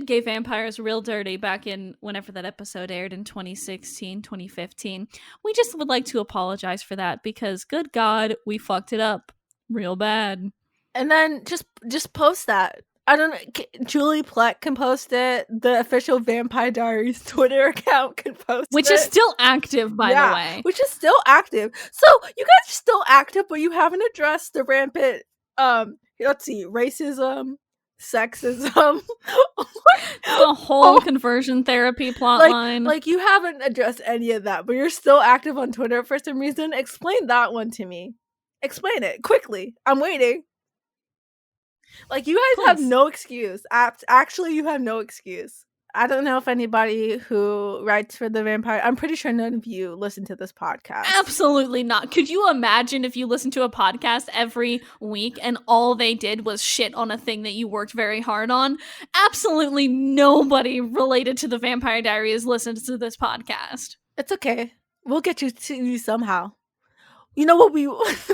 Gay Vampires real dirty back in whenever that episode aired in 2016, 2015. We just would like to apologize for that because good god, we fucked it up real bad. And then just post that I don't know. Julie Plec can post it. The official Vampire Diaries Twitter account can post Which it. is still active, by the way. Which is still active. So you guys are still active, but you haven't addressed the rampant, let's see, racism, sexism, the whole conversion therapy plotline. Like you haven't addressed any of that, but you're still active on Twitter for some reason. Explain that one to me. Explain it quickly. I'm waiting. Like, you guys Please. have no excuse. Actually, you have no excuse. I don't know if anybody who writes for the Vampire, I'm pretty sure none of you listen to this podcast. Absolutely not. Could you imagine if you listened to a podcast every week and all they did was shit on a thing that you worked very hard on? Absolutely nobody related to the Vampire Diaries listens to this podcast. It's okay. We'll get you to you somehow. You know what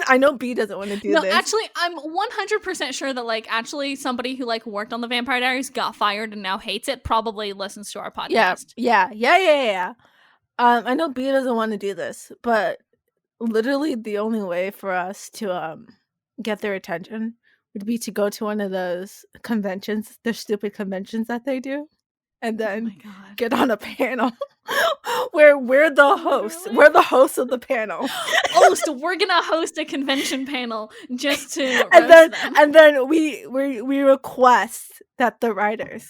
I know B doesn't want to do this. No, actually, I'm 100% sure that, like, actually somebody who, like, worked on the Vampire Diaries got fired and now hates it probably listens to our podcast. Yeah. I know B doesn't want to do this, but literally the only way for us to get their attention would be to go to one of those conventions, the stupid conventions that they do, and then get on a panel where we're the hosts. Really? We're the hosts of the panel. So we're gonna host a convention panel just to and then we request that the writers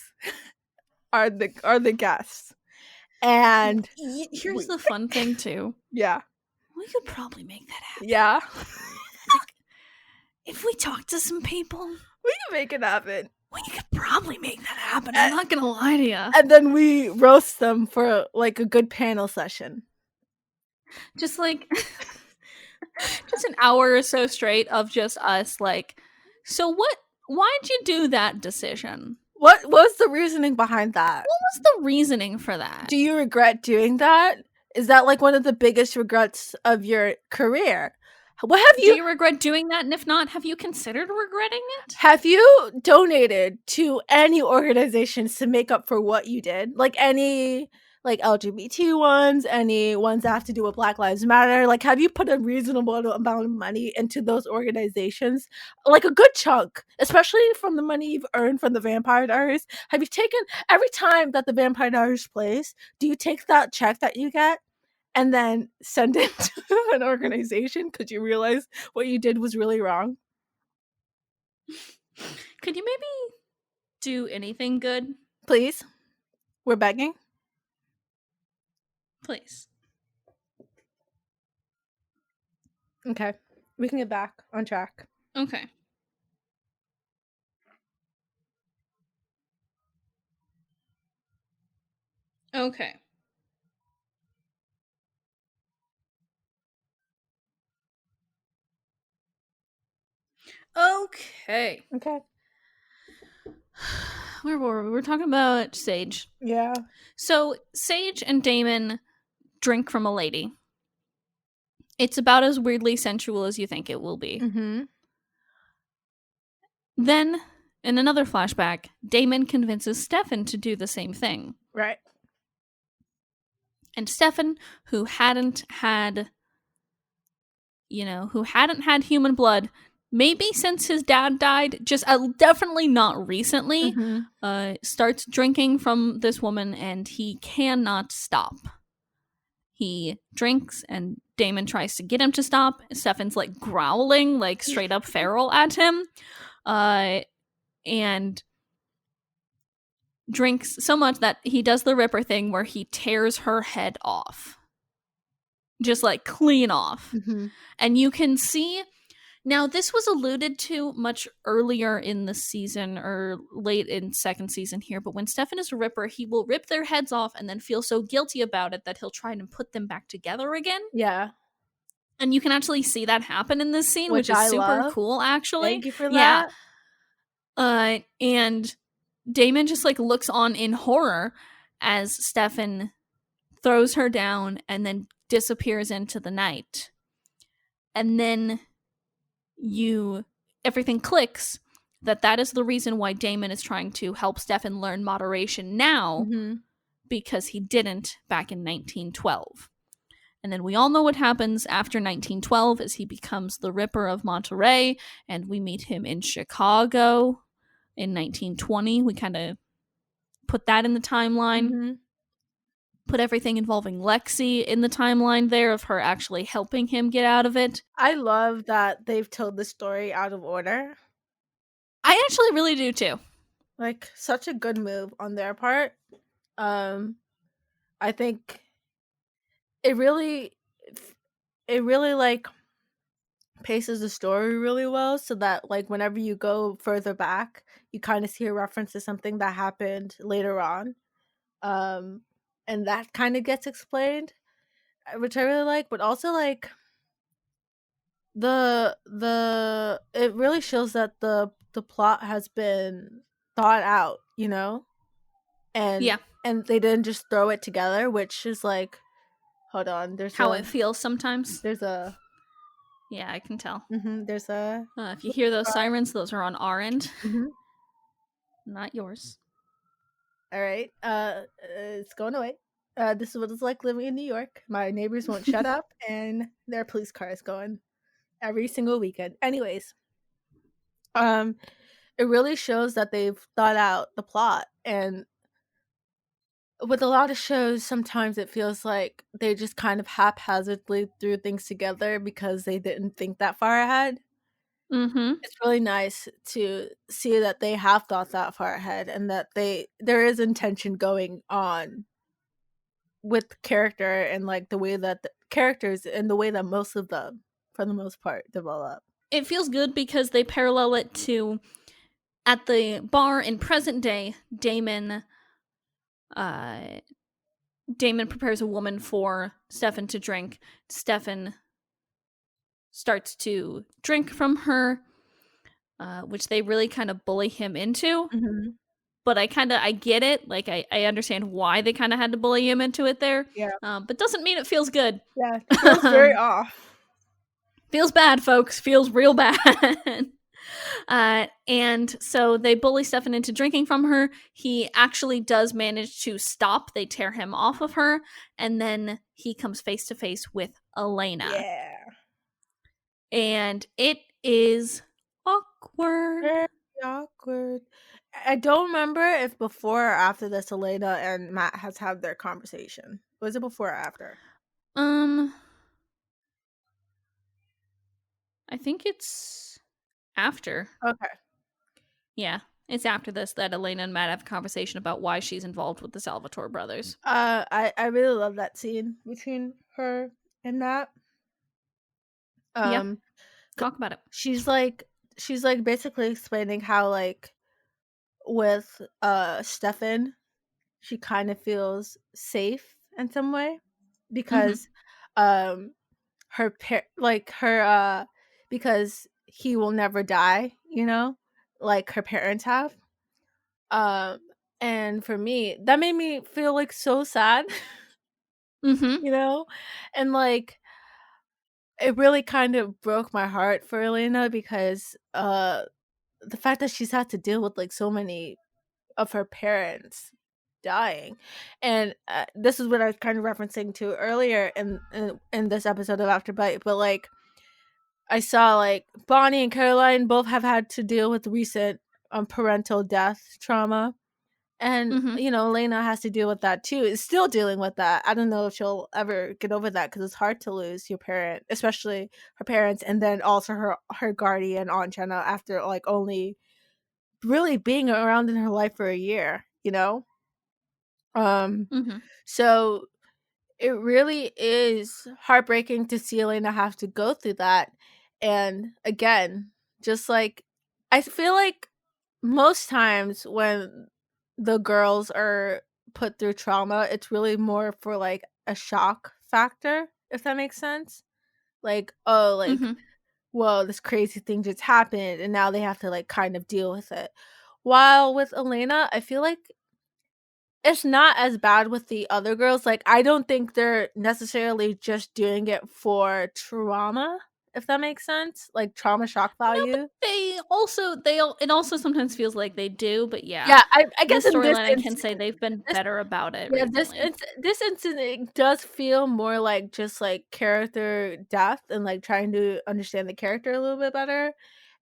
are the guests. And here's the fun thing too. Yeah. We could probably make that happen. Yeah. Like, if we talk to some people, we can make it happen. We could probably make that happen. I'm not gonna lie to you. And then we roast them for like a good panel session. Just like just an hour or so straight of just us like, so why'd you do that decision? What was the reasoning behind that? What was the reasoning for that? Do you regret doing that? Is that like one of the biggest regrets of your career? What have you? Do you regret doing that? And if not, have you considered regretting it? Have you donated to any organizations to make up for what you did? Like any like LGBT ones, any ones that have to do with Black Lives Matter? Like, have you put a reasonable amount of money into those organizations? Like a good chunk, especially from the money you've earned from the Vampire Diaries. Have you taken every time that the Vampire Diaries plays? Do you take that check that you get and then send it to an organization because you realize what you did was really wrong? Could you maybe do anything good? Please? We're begging? Please. Okay. We can get back on track. Okay. Okay. Okay. Where were we? We were talking about Sage. Yeah. So Sage and Damon drink from a lady. It's about as weirdly sensual as you think it will be. Mm-hmm. Then, in another flashback, Damon convinces Stefan to do the same thing. Right. And Stefan, who hadn't had human blood, maybe since his dad died, just definitely not recently, starts drinking from this woman, and he cannot stop. He drinks, and Damon tries to get him to stop. Stefan's like growling, like straight up feral at him, and drinks so much that he does the Ripper thing where he tears her head off. Just like clean off. Mm-hmm. And you can see, now this was alluded to much earlier in the season or late in second season here, but when Stefan is a Ripper, he will rip their heads off and then feel so guilty about it that he'll try and put them back together again. Yeah. And you can actually see that happen in this scene, which is super cool, actually. Thank you for that. Yeah. And Damon just like looks on in horror as Stefan throws her down and then disappears into the night. And then everything clicks that is the reason why Damon is trying to help Stefan learn moderation now, because he didn't back in 1912. And then we all know what happens after 1912 as he becomes the Ripper of Monterey, and we meet him in Chicago in 1920. We kind of put that in the timeline. Mhm. Put everything involving Lexi in the timeline there of her actually helping him get out of it. I love that they've told the story out of order. I actually really do too. Like, such a good move on their part. Um, I think it really it really, like, paces the story really well so that, like, whenever you go further back, you kinda see a reference to something that happened later on. Um, and that kinda gets explained, which I really like, but also, like, the it really shows that the plot has been thought out, you know? And Yeah, and they didn't just throw it together, which is like, hold on, how it feels sometimes. there's a Yeah, I can tell. there's a If you hear those sirens, those are on our end, mhm. not yours. All right. It's going away. This is what it's like living in New York. My neighbors won't shut up, and there are police cars going every single weekend. Anyways, um, it really shows that they've thought out the plot, and with a lot of shows, sometimes it feels like they just kind of haphazardly threw things together because they didn't think that far ahead. Mm-hmm. It's really nice to see that they have thought that far ahead and that there is intention going on with character and like the way that the characters and the way that most of them, for the most part, develop. It feels good because they parallel it to at the bar in present day, uh Damon prepares a woman for Stefan to drink. Stefan starts to drink from her, which they really kind of bully him into. Mhm. But I get it. Like I understand why they kind of had to bully him into it there. Yeah, But doesn't mean it feels good. yeah, it feels very um, off. feels bad, folks. Feels real bad. And so they bully Stefan into drinking from her. He actually does manage to stop. They tear him off of her, and then he comes face to face with Elena. Yeah. And it is awkward. Very awkward. I don't remember if before or after this Elena and Matt has had their conversation. Was it before or after? Um, I think it's after. Okay. Yeah, it's after this that Elena and Matt have a conversation about why she's involved with the Salvatore brothers. I really love that scene between her and Matt. Yeah, Um, c- talk about it. she's like basically explaining how like with Stefan, she kind of feels safe in some way Mm-hmm. because her like her because he will never die, you know, like her parents have. Um and for me, that made me feel like so sad, Mm-hmm. you know? And like it really kind of broke my heart for Elena because the fact that she's had to deal with like so many of her parents dying. And this is what I was kind of referencing to earlier in this episode of Afterbite, but like I saw like Bonnie and Caroline both have had to deal with recent parental death trauma. And Mm-hmm. you know, Elena has to deal with that too. Is still dealing with that. I don't know if she'll ever get over that because it's hard to lose your parent, especially her parents, and then also her guardian Aunt Jenna after like only really being around in her life for a year. You know, um, Mm-hmm. so it really is heartbreaking to see Elena have to go through that. And again, just like I feel like most times when the girls are put through trauma, it's really more for like a shock factor, if that makes sense. Like, oh, like, Mm-hmm. whoa, this crazy thing just happened, and now they have to like kind of deal with it. While with Elena, I feel like it's not as bad with the other girls. Like, I don't think they're necessarily just doing it for trauma, if that makes sense. Like trauma shock No, but value. it also sometimes feels like they do, but yeah. Yeah, I guess This in this storyline I can say instance, they've been this better about it yeah, recently. this instance it does feel more like just like character depth and like trying to understand the character a little bit better.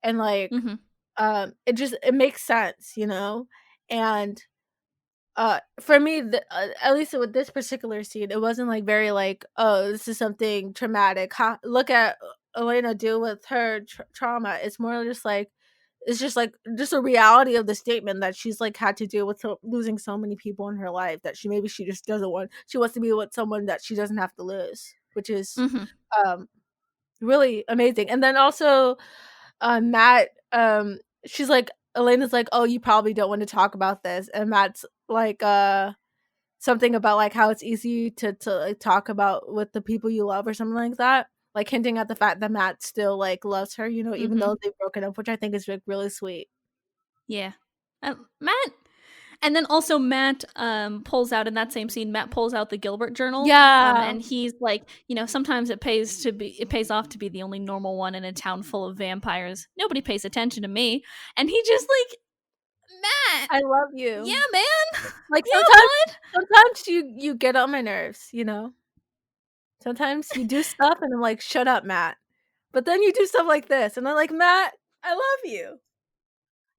And like Mm-hmm. it makes sense, you know? And for me, at least with this particular scene, it wasn't, like, very, like, "Oh, this is something traumatic. Look at Elena deal with her trauma." It's more just, like it's just, like just a reality of the statement that she's, like, had to deal with losing so many people in her life that she just doesn't want she wants to be with someone that she doesn't have to lose, which is, Mhm. um, really amazing. And then also, Matt, she's like Elena's like, "Oh, you probably don't want to talk about this," and Matt's like, something about, like, how it's easy to, like, talk about with the people you love or something like that, like, hinting at the fact that Matt still, like, loves her, you know, even Mhm. though they've broken up, which I think is, like, really sweet. Yeah. Matt and then also Matt, pulls out in that same scene, Matt pulls out the Gilbert journal, Yeah, and he's like, "Sometimes it pays off to be the only normal one in a town full of vampires. Nobody pays attention to me." And he just like, "Matt, I love yeah, you. man. Like, Yeah, bud." sometimes you get on my nerves, you know? Sometimes you do stuff and I'm like, "Shut up, Matt." But then you do stuff like this, and I'm like, "Matt, I love you."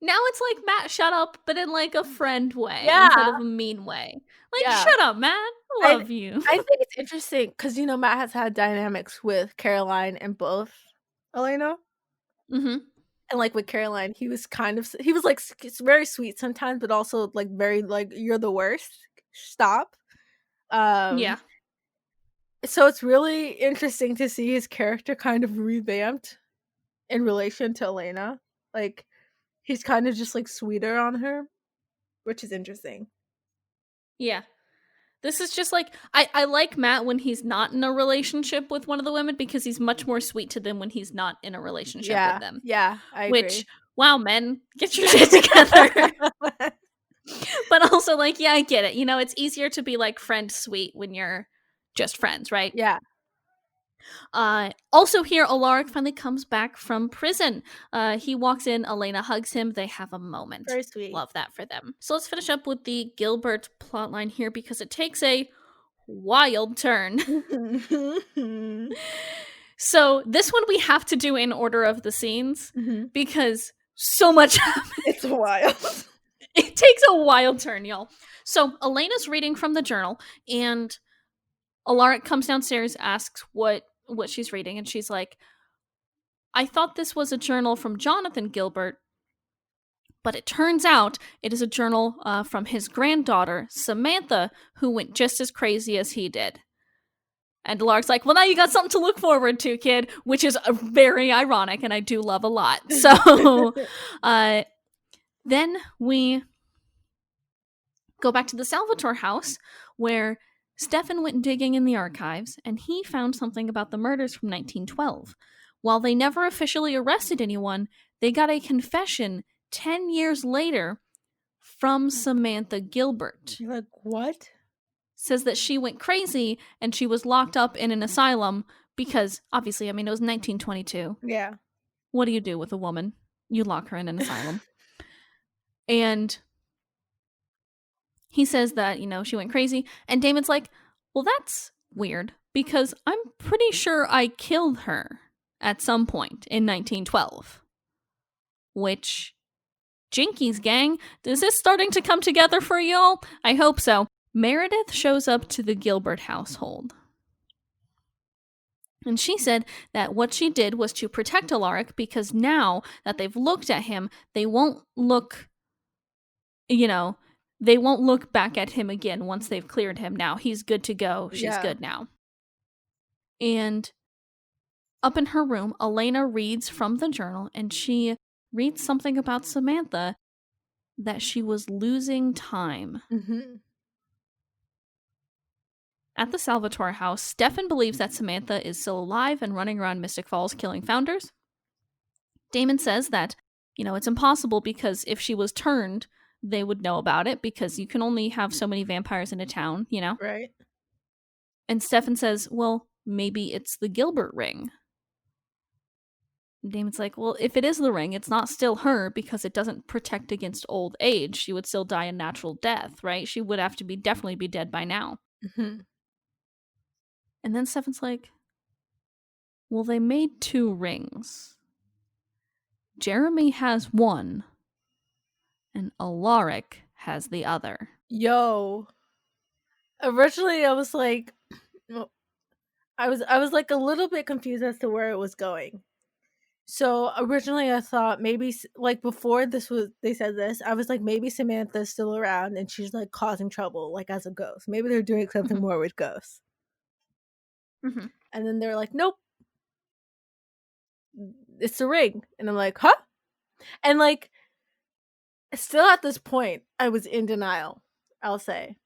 Now it's like, "Matt, shut up," but in like a friend way instead Yeah, of a mean way. Like, yeah. "Shut up, Matt. I I love you." I think it's interesting because you know, Matt has had dynamics with Caroline and both Elena, Mhm. and, like, with Caroline, he was kind of he was, like, very sweet sometimes, but also, like, very, like, "You're the worst. Stop." Yeah. Um, so it's really interesting to see his character kind of revamped in relation to Elena. Like, he's kind of just, like, sweeter on her, which is interesting. Yeah. This is just like I like Matt when he's not in a relationship with one of the women because he's much more sweet to them when he's not in a relationship with Yeah, them. yeah, I Which, agree. wow, men, get your shit together. But also, like, yeah, I get it. It's easier to be like friend sweet when you're just friends, right? Yeah, Also, here, Alaric finally comes back from prison. He walks in, Elena hugs him, they have a moment. very sweet. Love that for them. So let's finish up with the Gilbert plotline here because it takes a wild turn. Mhm. So this one we have to do in order of the scenes Mhm. because so much happens. It's wild. It takes a wild turn, y'all. So Elena's reading from the journal, and Alaric comes downstairs, asks what she's reading, and she's like, "I thought this was a journal from Jonathan Gilbert, but it turns out it is a journal from his granddaughter Samantha, who went just as crazy as he did." And Alaric's like, "Well, now you got something to look forward to, kid," which is very ironic, and I do love a lot. So, uh, then we go back to the Salvatore house where Stefan went digging in the archives and he found something about the murders from 1912. While they never officially arrested anyone, they got a confession 10 years later from Samantha Gilbert. You're like, "What?" Says that she went crazy and she was locked up in an asylum because, obviously, I mean, it was 1922. Yeah. What do you do with a woman? You lock her in an asylum. And he says that, she went crazy. And Damon's like, "Well, that's weird because I'm pretty sure I killed her at some point in 1912." Which, Jinkies, gang, is this starting to come together for y'all? I hope so. Meredith shows up to the Gilbert household. And she said that what she did was to protect Alaric because now that they've looked at him, they won't look, you know, they won't look back at him again once they've cleared him now. He's good to go. She's Yeah. good now. And up in her room, Elena reads from the journal and she reads something about Samantha that she was losing time. Mhm. At the Salvatore house, Stefan believes that Samantha is still alive and running around Mystic Falls killing founders. Damon says that, it's impossible because if she was turned, they would know about it because you can only have so many vampires in a town. Right. And Stefan says, well, maybe it's the Gilbert ring. And Damon's like, well, if it is the ring, it's not still her because it doesn't protect against old age. She would still die a natural death, right? She would have to definitely be dead by now. Mhm. And then Stefan's like, well, they made 2 rings. Jeremy has one, and Alaric has the other. Yo. Originally, I was like, well, I was like a little bit confused as to where it was going. So originally, I thought maybe like before they said this, I was like maybe Samantha's still around and she's like causing trouble, like as a ghost. Maybe they're doing something more with ghosts. Mm-hmm. And then they're like, nope, it's the ring, and I'm like, huh? And like, still at this point, I was in denial. I'll say.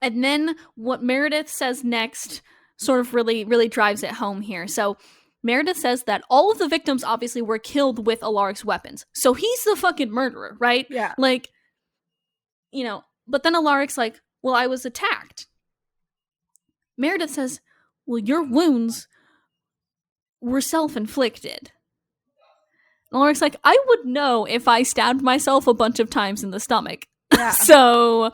And then what Meredith says next sort of really drives it home here. So Meredith says that all of the victims obviously were killed with Alaric's weapons. So he's the fucking murderer, right? Yeah. Like, you know, but then Alaric's like, well, I was attacked. Meredith says, well, your wounds were self-inflicted. Alaric's like, I would know if I stabbed myself a bunch of times in the stomach. Yeah. So, and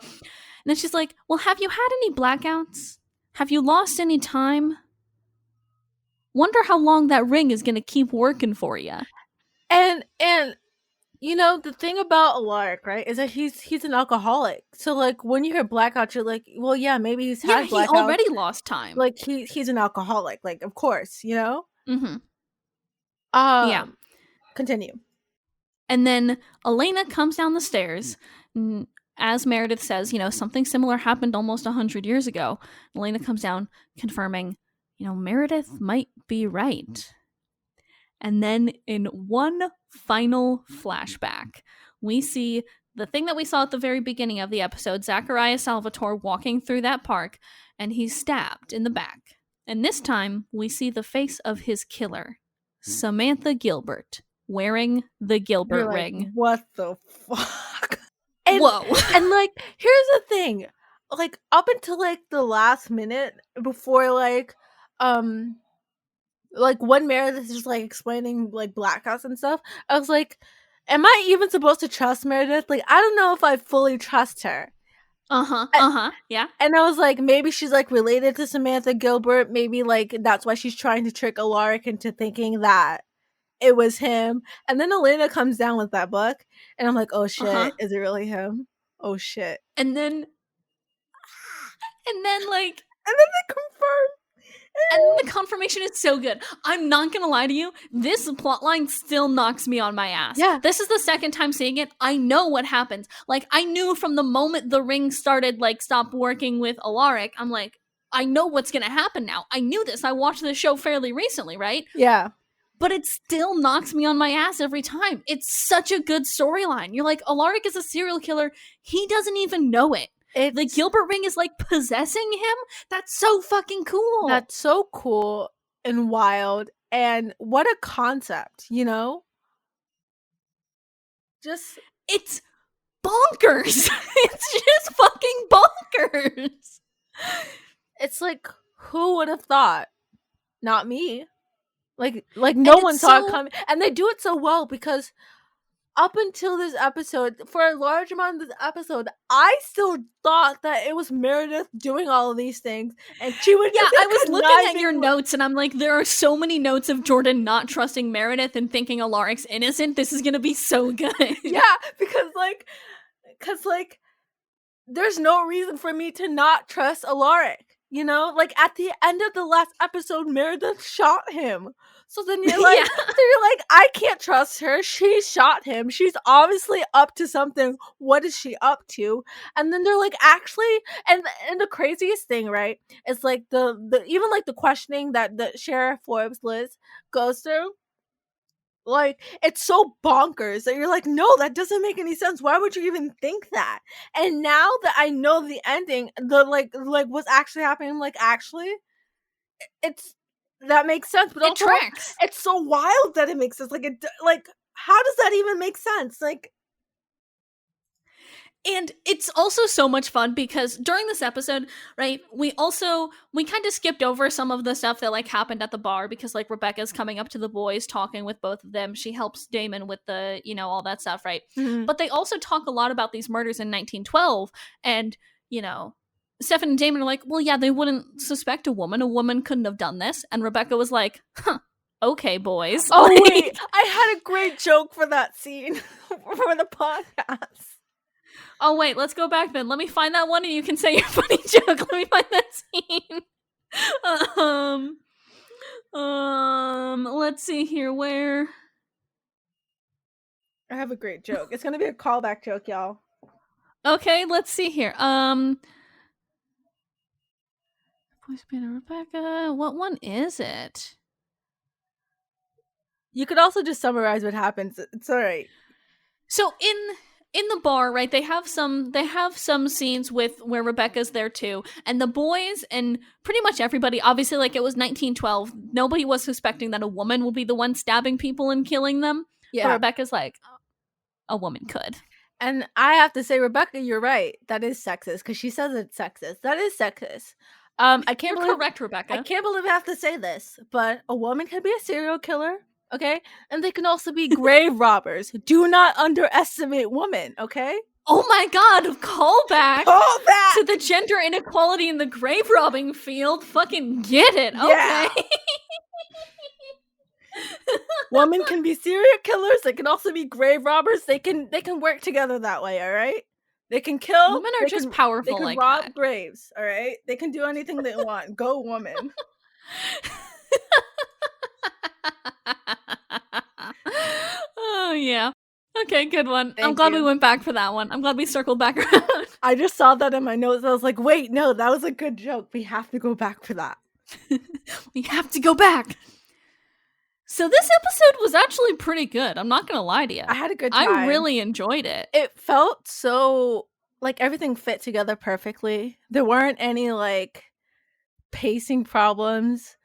then she's like, well, have you had any blackouts? Have you lost any time? Wonder how long that ring is going to keep working for you. And you know, the thing about Alaric, right, is that he's an alcoholic. So like when you hear blackout, you're like, well, yeah, maybe he's had blackouts. He already lost time. Like he's an alcoholic, like of course, you know? Mm-hmm. Yeah. Continue. And then Elena comes down the stairs. As Meredith says, you know, something similar happened almost 100 years ago. Elena comes down confirming, you know, Meredith might be right. And then in one final flashback, we see the thing that we saw at the very beginning of the episode, Zachariah Salvatore walking through that park, and he's stabbed in the back. And this time, we see the face of his killer, Samantha Gilbert, wearing the Gilbert ring. What the fuck? And, whoa. And like, here's the thing. Like, up until like the last minute before like when Meredith is like explaining like blackouts and stuff, I was like, am I even supposed to trust Meredith? Like, I don't know if I fully trust her. Yeah. And I was like, maybe she's like related to Samantha Gilbert. Maybe like that's why she's trying to trick Alaric into thinking that it was him. And then Elena comes down with that book, and I'm like, oh shit, is it really him? Oh shit. And then like, and then they confirm. And the confirmation is so good. I'm not gonna lie to you, this plotline still knocks me on my ass. Yeah. This is the second time seeing it. I know what happens. Like, I knew from the moment the ring started, like, stopped working with Alaric, I'm like, I know what's gonna happen now. I knew this. I watched the show fairly recently, right? Yeah. But it still knocks me on my ass every time. It's such a good storyline. You're like, Alaric is a serial killer. He doesn't even know it. The Gilbert ring is like possessing him. That's so fucking cool. That's so cool and wild. And what a concept, you know? It's bonkers. It's just fucking bonkers. It's like, who would have thought? Not me. Like no one saw it coming. And they do it so well because up until this episode, for a large amount of this episode, I still thought that it was Meredith doing all of these things, and she would. Yeah, I was looking at your notes, and I'm like, there are so many notes of Jordan not trusting Meredith and thinking Alaric's innocent. This is gonna be so good. Yeah, because there's no reason for me to not trust Alaric. You know, like at the end of the last episode, Meredith shot him. So then you're like, I can't trust her. She shot him. She's obviously up to something. What is she up to? And then they're like, actually, and the craziest thing, right, is like the even like the questioning that the Sheriff Forbes Liz goes through. Like, it's so bonkers that you're like, no, that doesn't make any sense. Why would you even think that? And now that I know the ending, the like what's actually happening, I'm like, actually, that makes sense. But it tracks. It's so wild that it makes sense. Like, how does that even make sense? Like, and it's also so much fun because during this episode, right, we kind of skipped over some of the stuff that like happened at the bar because like Rebecca's coming up to the boys talking with both of them. She helps Damon with the, you know, all that stuff, right? Mm-hmm. But they also talk a lot about these murders in 1912 and, you know, Stefan and Damon are like, well, yeah, they wouldn't suspect a woman. A woman couldn't have done this. And Rebecca was like, huh, okay, boys. Oh, Like, wait. I had a great joke for that scene for the podcast. oh, wait, let's go back then. Let me find that one and you can say your funny joke. Let me find that scene. Let's see here. Where? I have a great joke. It's gonna be a callback joke, y'all. Okay, let's see here. Voice Banner Rebecca. What one is it? You could also just summarize what happens. It's all right. So in the bar, right? They have some scenes with where Rebecca's there too, and the boys and pretty much everybody. Obviously, like it was 1912. Nobody was suspecting that a woman will be the one stabbing people and killing them. Yeah. But Rebecca's like, a woman could. And I have to say, Rebecca, you're right. That is sexist because she says it's sexist. That is sexist. I can't You're believe correct, Rebecca. I can't believe I have to say this, but a woman can be a serial killer, okay? And they can also be grave robbers. Do not underestimate women, okay? Oh my god, callback Callback to the gender inequality in the grave robbing field. Fucking get it. Yeah. Okay. Women can be serial killers. They can also be grave robbers. They can work together that way, all right? They can kill. Women are just powerful. They can like rob that. graves, all right? They can do anything they want. Go woman. Oh yeah. Okay, good one. I'm Thank glad you. we went back for that one. I'm glad we circled back around. I just saw that in my notes. I was like, wait, no, that was a good joke. We have to go back for that. We have to go back. So this episode was actually pretty good. I'm not gonna lie to you. I had a good time. I really enjoyed it. It felt so like everything fit together perfectly. There weren't any like pacing problems.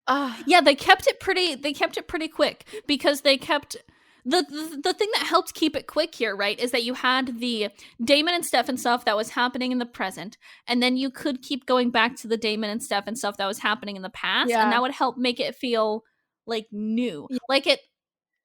Yeah, they kept it pretty quick because they kept the thing that helped keep it quick here, right, is that you had the Damon and Stefan stuff that was happening in the present, and then you could keep going back to the Damon and Stefan stuff that was happening in the past, and that would help make it feel like new. Yeah.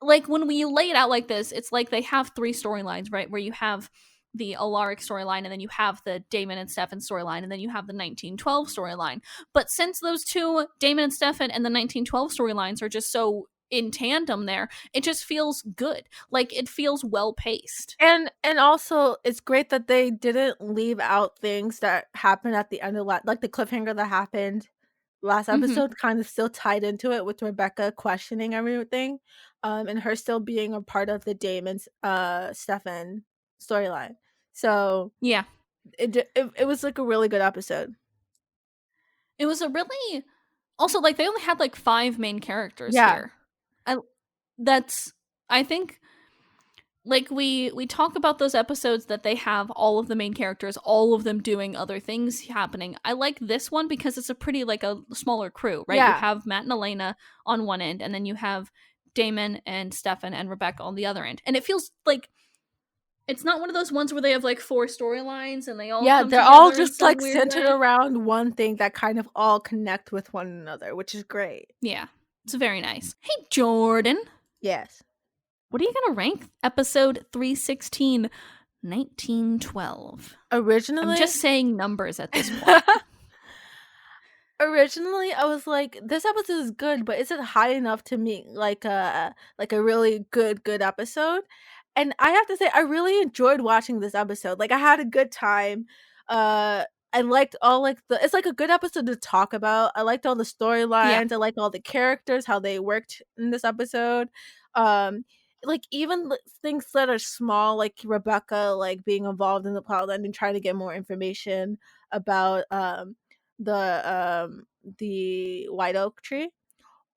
Like when we lay it out like this, it's like they have three storylines, right? Where you have the Alaric storyline, and then you have the Damon and Stefan storyline, and then you have the 1912 storyline. But since those two, Damon and Stefan and the 1912 storylines, are just so in tandem there, it just feels good. Like it feels well paced. And also it's great that they didn't leave out things that happened at the end of like the cliffhanger that happened last episode kind of still tied into it with Rebecca questioning everything, and her still being a part of the Damon's Stefan storyline. So yeah, it was like a really good episode. It was a really also like they only had like 5 main characters here. I think like we talk about those episodes that they have all of the main characters, all of them doing other things happening. I like this one because it's a pretty like a smaller crew, right? Yeah. You have Matt and Elena on one end, and then you have Damon and Stefan and Rebecca on the other end. And it feels like it's not one of those ones where they have like 4 storylines and they all they're all just like centered around one thing that kind of all connect with one another, which is great. Yeah, it's very nice. Hey, Jordan. Yes. What are you going to rank episode 316, 1912? Originally, I'm just saying numbers at this point. Originally, I was like, this episode is good, but is it high enough to meet like a really good episode? And I have to say, I really enjoyed watching this episode. Like, I had a good time. I liked all like it's like a good episode to talk about. I liked all the storylines. I liked all the characters, how they worked in this episode. Like even things that are small, like Rebecca like being involved in the plotline and trying to get more information about the white oak tree,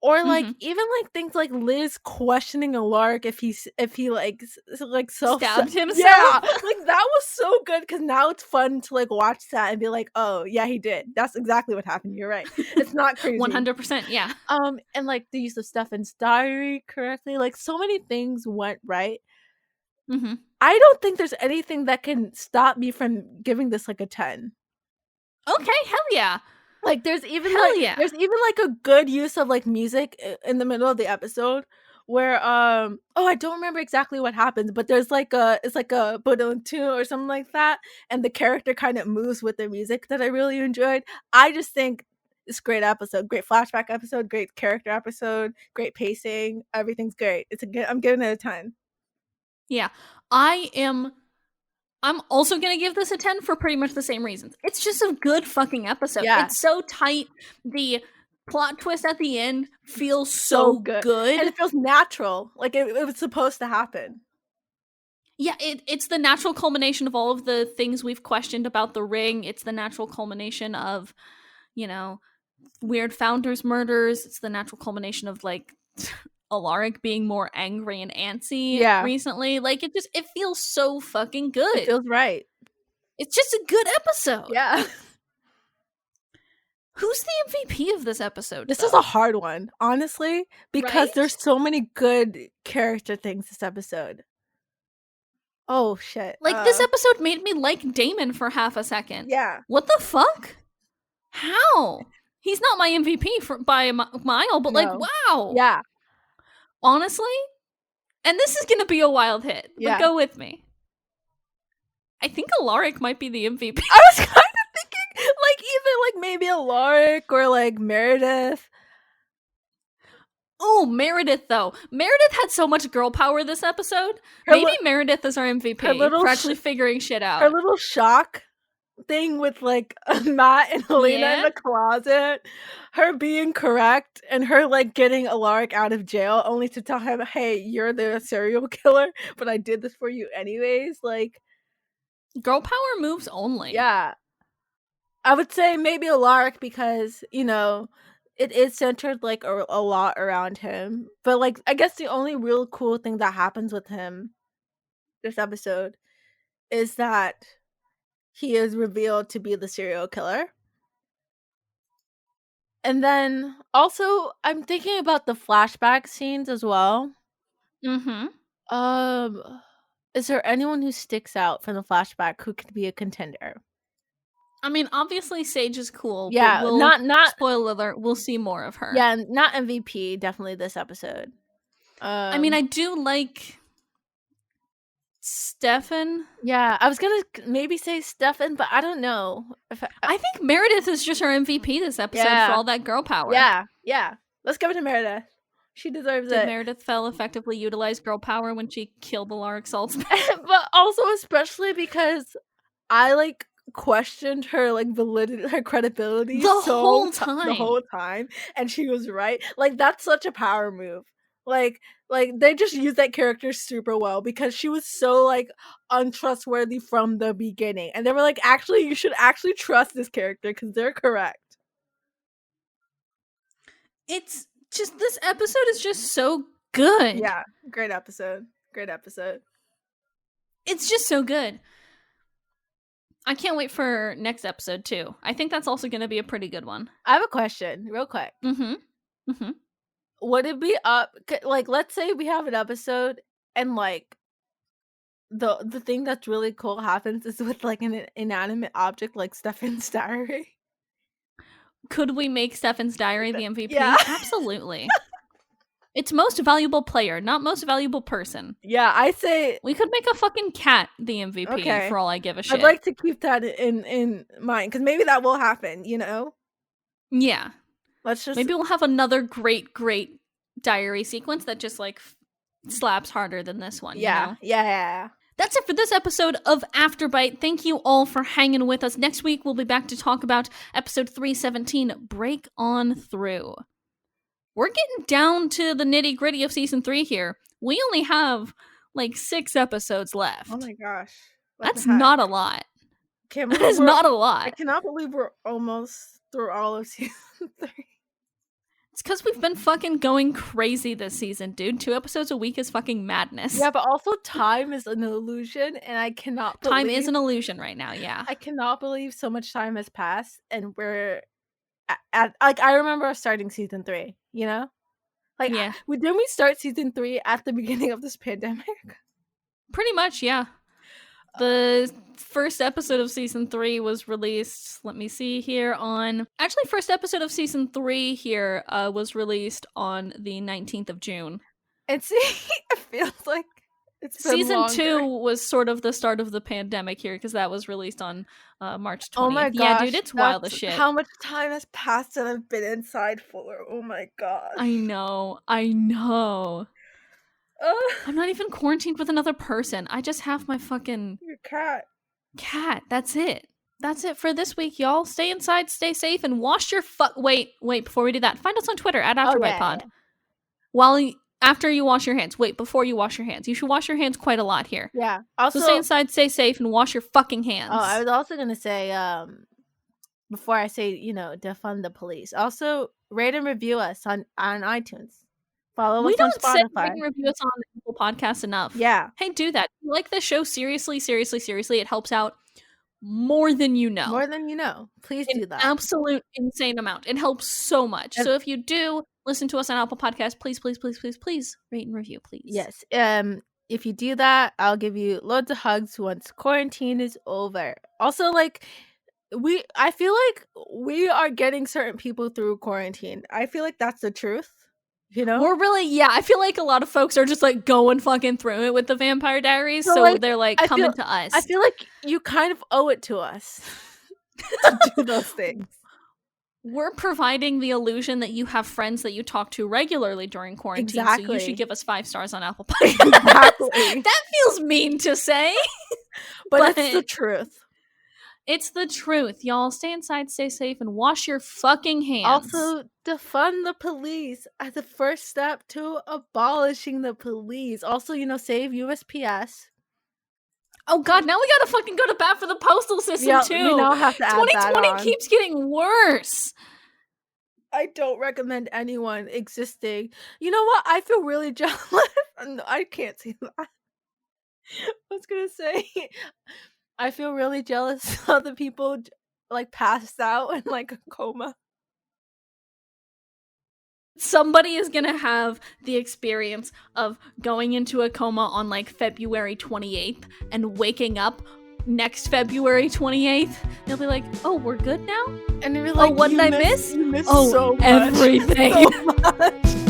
or like even like things like Liz questioning Alaric if he like stabbed himself. Yeah, like that was so good because now it's fun to like watch that and be like, oh yeah, he did. That's exactly what happened. You're right. It's not crazy. 100%. Yeah. And like the use of Stefan's diary correctly, like so many things went right. I don't think there's anything that can stop me from giving this like a 10. Okay, hell yeah. Like there's even like a good use of like music in the middle of the episode where I don't remember exactly what happens, but there's like it's like a two or something like that, and the character kind of moves with the music that I really enjoyed. I just think It's a great episode, great flashback episode, great character episode, great pacing. Everything's great. I'm giving it a 10. Yeah. I'm also gonna give this a 10 for pretty much the same reasons. It's just a good fucking episode. Yeah. It's so tight. The plot twist at the end feels So so good. good. And it feels natural. Like it was supposed to happen. Yeah, it's the natural culmination of all of the things we've questioned about the ring. It's the natural culmination of, you know, weird founders murders. It's the natural culmination of like Alaric being more angry and antsy recently. Like it feels so fucking good. It feels right. It's just a good episode. Yeah. Who's the MVP of this episode? This is a hard one, honestly, because there's so many good character things this episode. Oh shit. Like this episode made me like Damon for half a second. Yeah. What the fuck? How? He's not my MVP by a mile, but like, wow. Yeah. Honestly, and this is gonna be a wild hit, but go with me. I think Alaric might be the MVP. I was kind of thinking, like, either like maybe Alaric or like Meredith. Oh, Meredith though. Meredith had so much girl power this episode. Maybe Meredith is our MVP for actually figuring shit out. Her little shock thing with like Matt and Helena in the closet, her being correct, and her like getting Alaric out of jail only to tell him, hey, you're the serial killer, but I did this for you anyways. Like, girl power moves only. Yeah. I would say maybe Alaric because, you know, it is centered like a lot around him. But like, I guess the only real cool thing that happens with him this episode is that he is revealed to be the serial killer. And then also I'm thinking about the flashback scenes as well. Is there anyone who sticks out from the flashback who could be a contender? I mean, obviously Sage is cool. Yeah, but not spoiler alert. We'll see more of her. Yeah, not MVP. Definitely this episode. I mean, I do like Stefan. Yeah, I was gonna maybe say Stefan, but I don't know. I think Meredith is just her MVP this episode for all that girl power. Yeah. Let's give it to Meredith. She deserves it. Did Meredith Fell effectively utilize girl power when she killed Alaric Saltzman? But also especially because I like questioned her like validity, her credibility the whole time, and she was right. Like that's such a power move. Like they just used that character super well because she was so like untrustworthy from the beginning, and they were like, actually, you should actually trust this character because they're correct. It's just this episode is just so good. Yeah, great episode. It's just so good. I can't wait for next episode too. I think that's also going to be a pretty good one. I have a question, real quick. Would it be up? Like, let's say we have an episode, and like the thing that's really cool happens is with like an inanimate object, like Stefan's diary. Could we make Stefan's diary the MVP? Yeah. Absolutely. It's most valuable player, not most valuable person. Yeah, I say we could make a fucking cat the MVP for all I give a shit. I'd like to keep that in mind because maybe that will happen, you know? Yeah. Maybe we'll have another great diary sequence that just like slaps harder than this one. Yeah. You know? Yeah. That's it for this episode of Afterbite. Thank you all for hanging with us. Next week, we'll be back to talk about episode 317, Break On Through. We're getting down to the nitty gritty of season 3 here. We only have like 6 episodes left. Oh my gosh. That's not a lot. That is not a lot. I cannot believe we're almost through all of season 3. It's because we've been fucking going crazy this season, dude. 2 episodes a week is fucking madness. Yeah, but also time is an illusion, and I cannot believe... Time is an illusion right now, yeah. I cannot believe so much time has passed, and we're at like, I remember starting season 3, you know? Like, yeah. Didn't we start season 3 at the beginning of this pandemic? Pretty much, yeah. The first episode of season 3 was released, let me see here, first episode of season 3 here was released on the 19th of June. And see, it feels like It's been Season longer. 2 was sort of the start of the pandemic here because that was released on March 20th. Oh my gosh. Yeah, dude, it's wild as shit. How much time has passed and I've been inside for? Oh my gosh. I know. I'm not even quarantined with another person. I just have my fucking... Your cat. That's it. That's it for this week, y'all. Stay inside, stay safe, and wash your Wait, before we do that, find us on Twitter at AfterbitePod. After you wash your hands. Wait, before you wash your hands. You should wash your hands quite a lot here. Yeah. Also, so stay inside, stay safe, and wash your fucking hands. Oh, I was also going to say, before I say, defund the police, also rate and review us on iTunes. Follow us on Spotify. We don't say rate and review us on Apple Podcasts enough. Yeah. Hey, do that. If you like this show, seriously, it helps out more than you know. More than you know. Please do that. Absolute insane amount. It helps so much. So if you do listen to us on Apple Podcasts, please rate and review, please. Yes. If you do that, I'll give you loads of hugs once quarantine is over. Also, I feel like we are getting certain people through quarantine. I feel like that's the truth. We're really, I feel like a lot of folks are just going fucking through it with the Vampire Diaries, so they're coming to us. I feel like you kind of owe it to us to do those things. We're providing the illusion that you have friends that you talk to regularly during quarantine, exactly. So you should give us 5 stars on Apple Podcasts. Exactly. That feels mean to say, but it's the truth. It's the truth, y'all. Stay inside, stay safe, and wash your fucking hands. Also, defund the police as a first step to abolishing the police. Also, save USPS. Oh god, now we gotta fucking go to bat for the postal system too. We now have to add 2020 that on. Keeps getting worse. I don't recommend anyone existing. You know what? I feel really jealous. No, I can't say that. I was gonna say... I feel really jealous of the people passed out in a coma. Somebody is gonna have the experience of going into a coma on February 28th and waking up next February 28th. They'll be like, "Oh, we're good now?" And they'll be like, "Oh, what did I miss?" You missed so much. Everything. So much.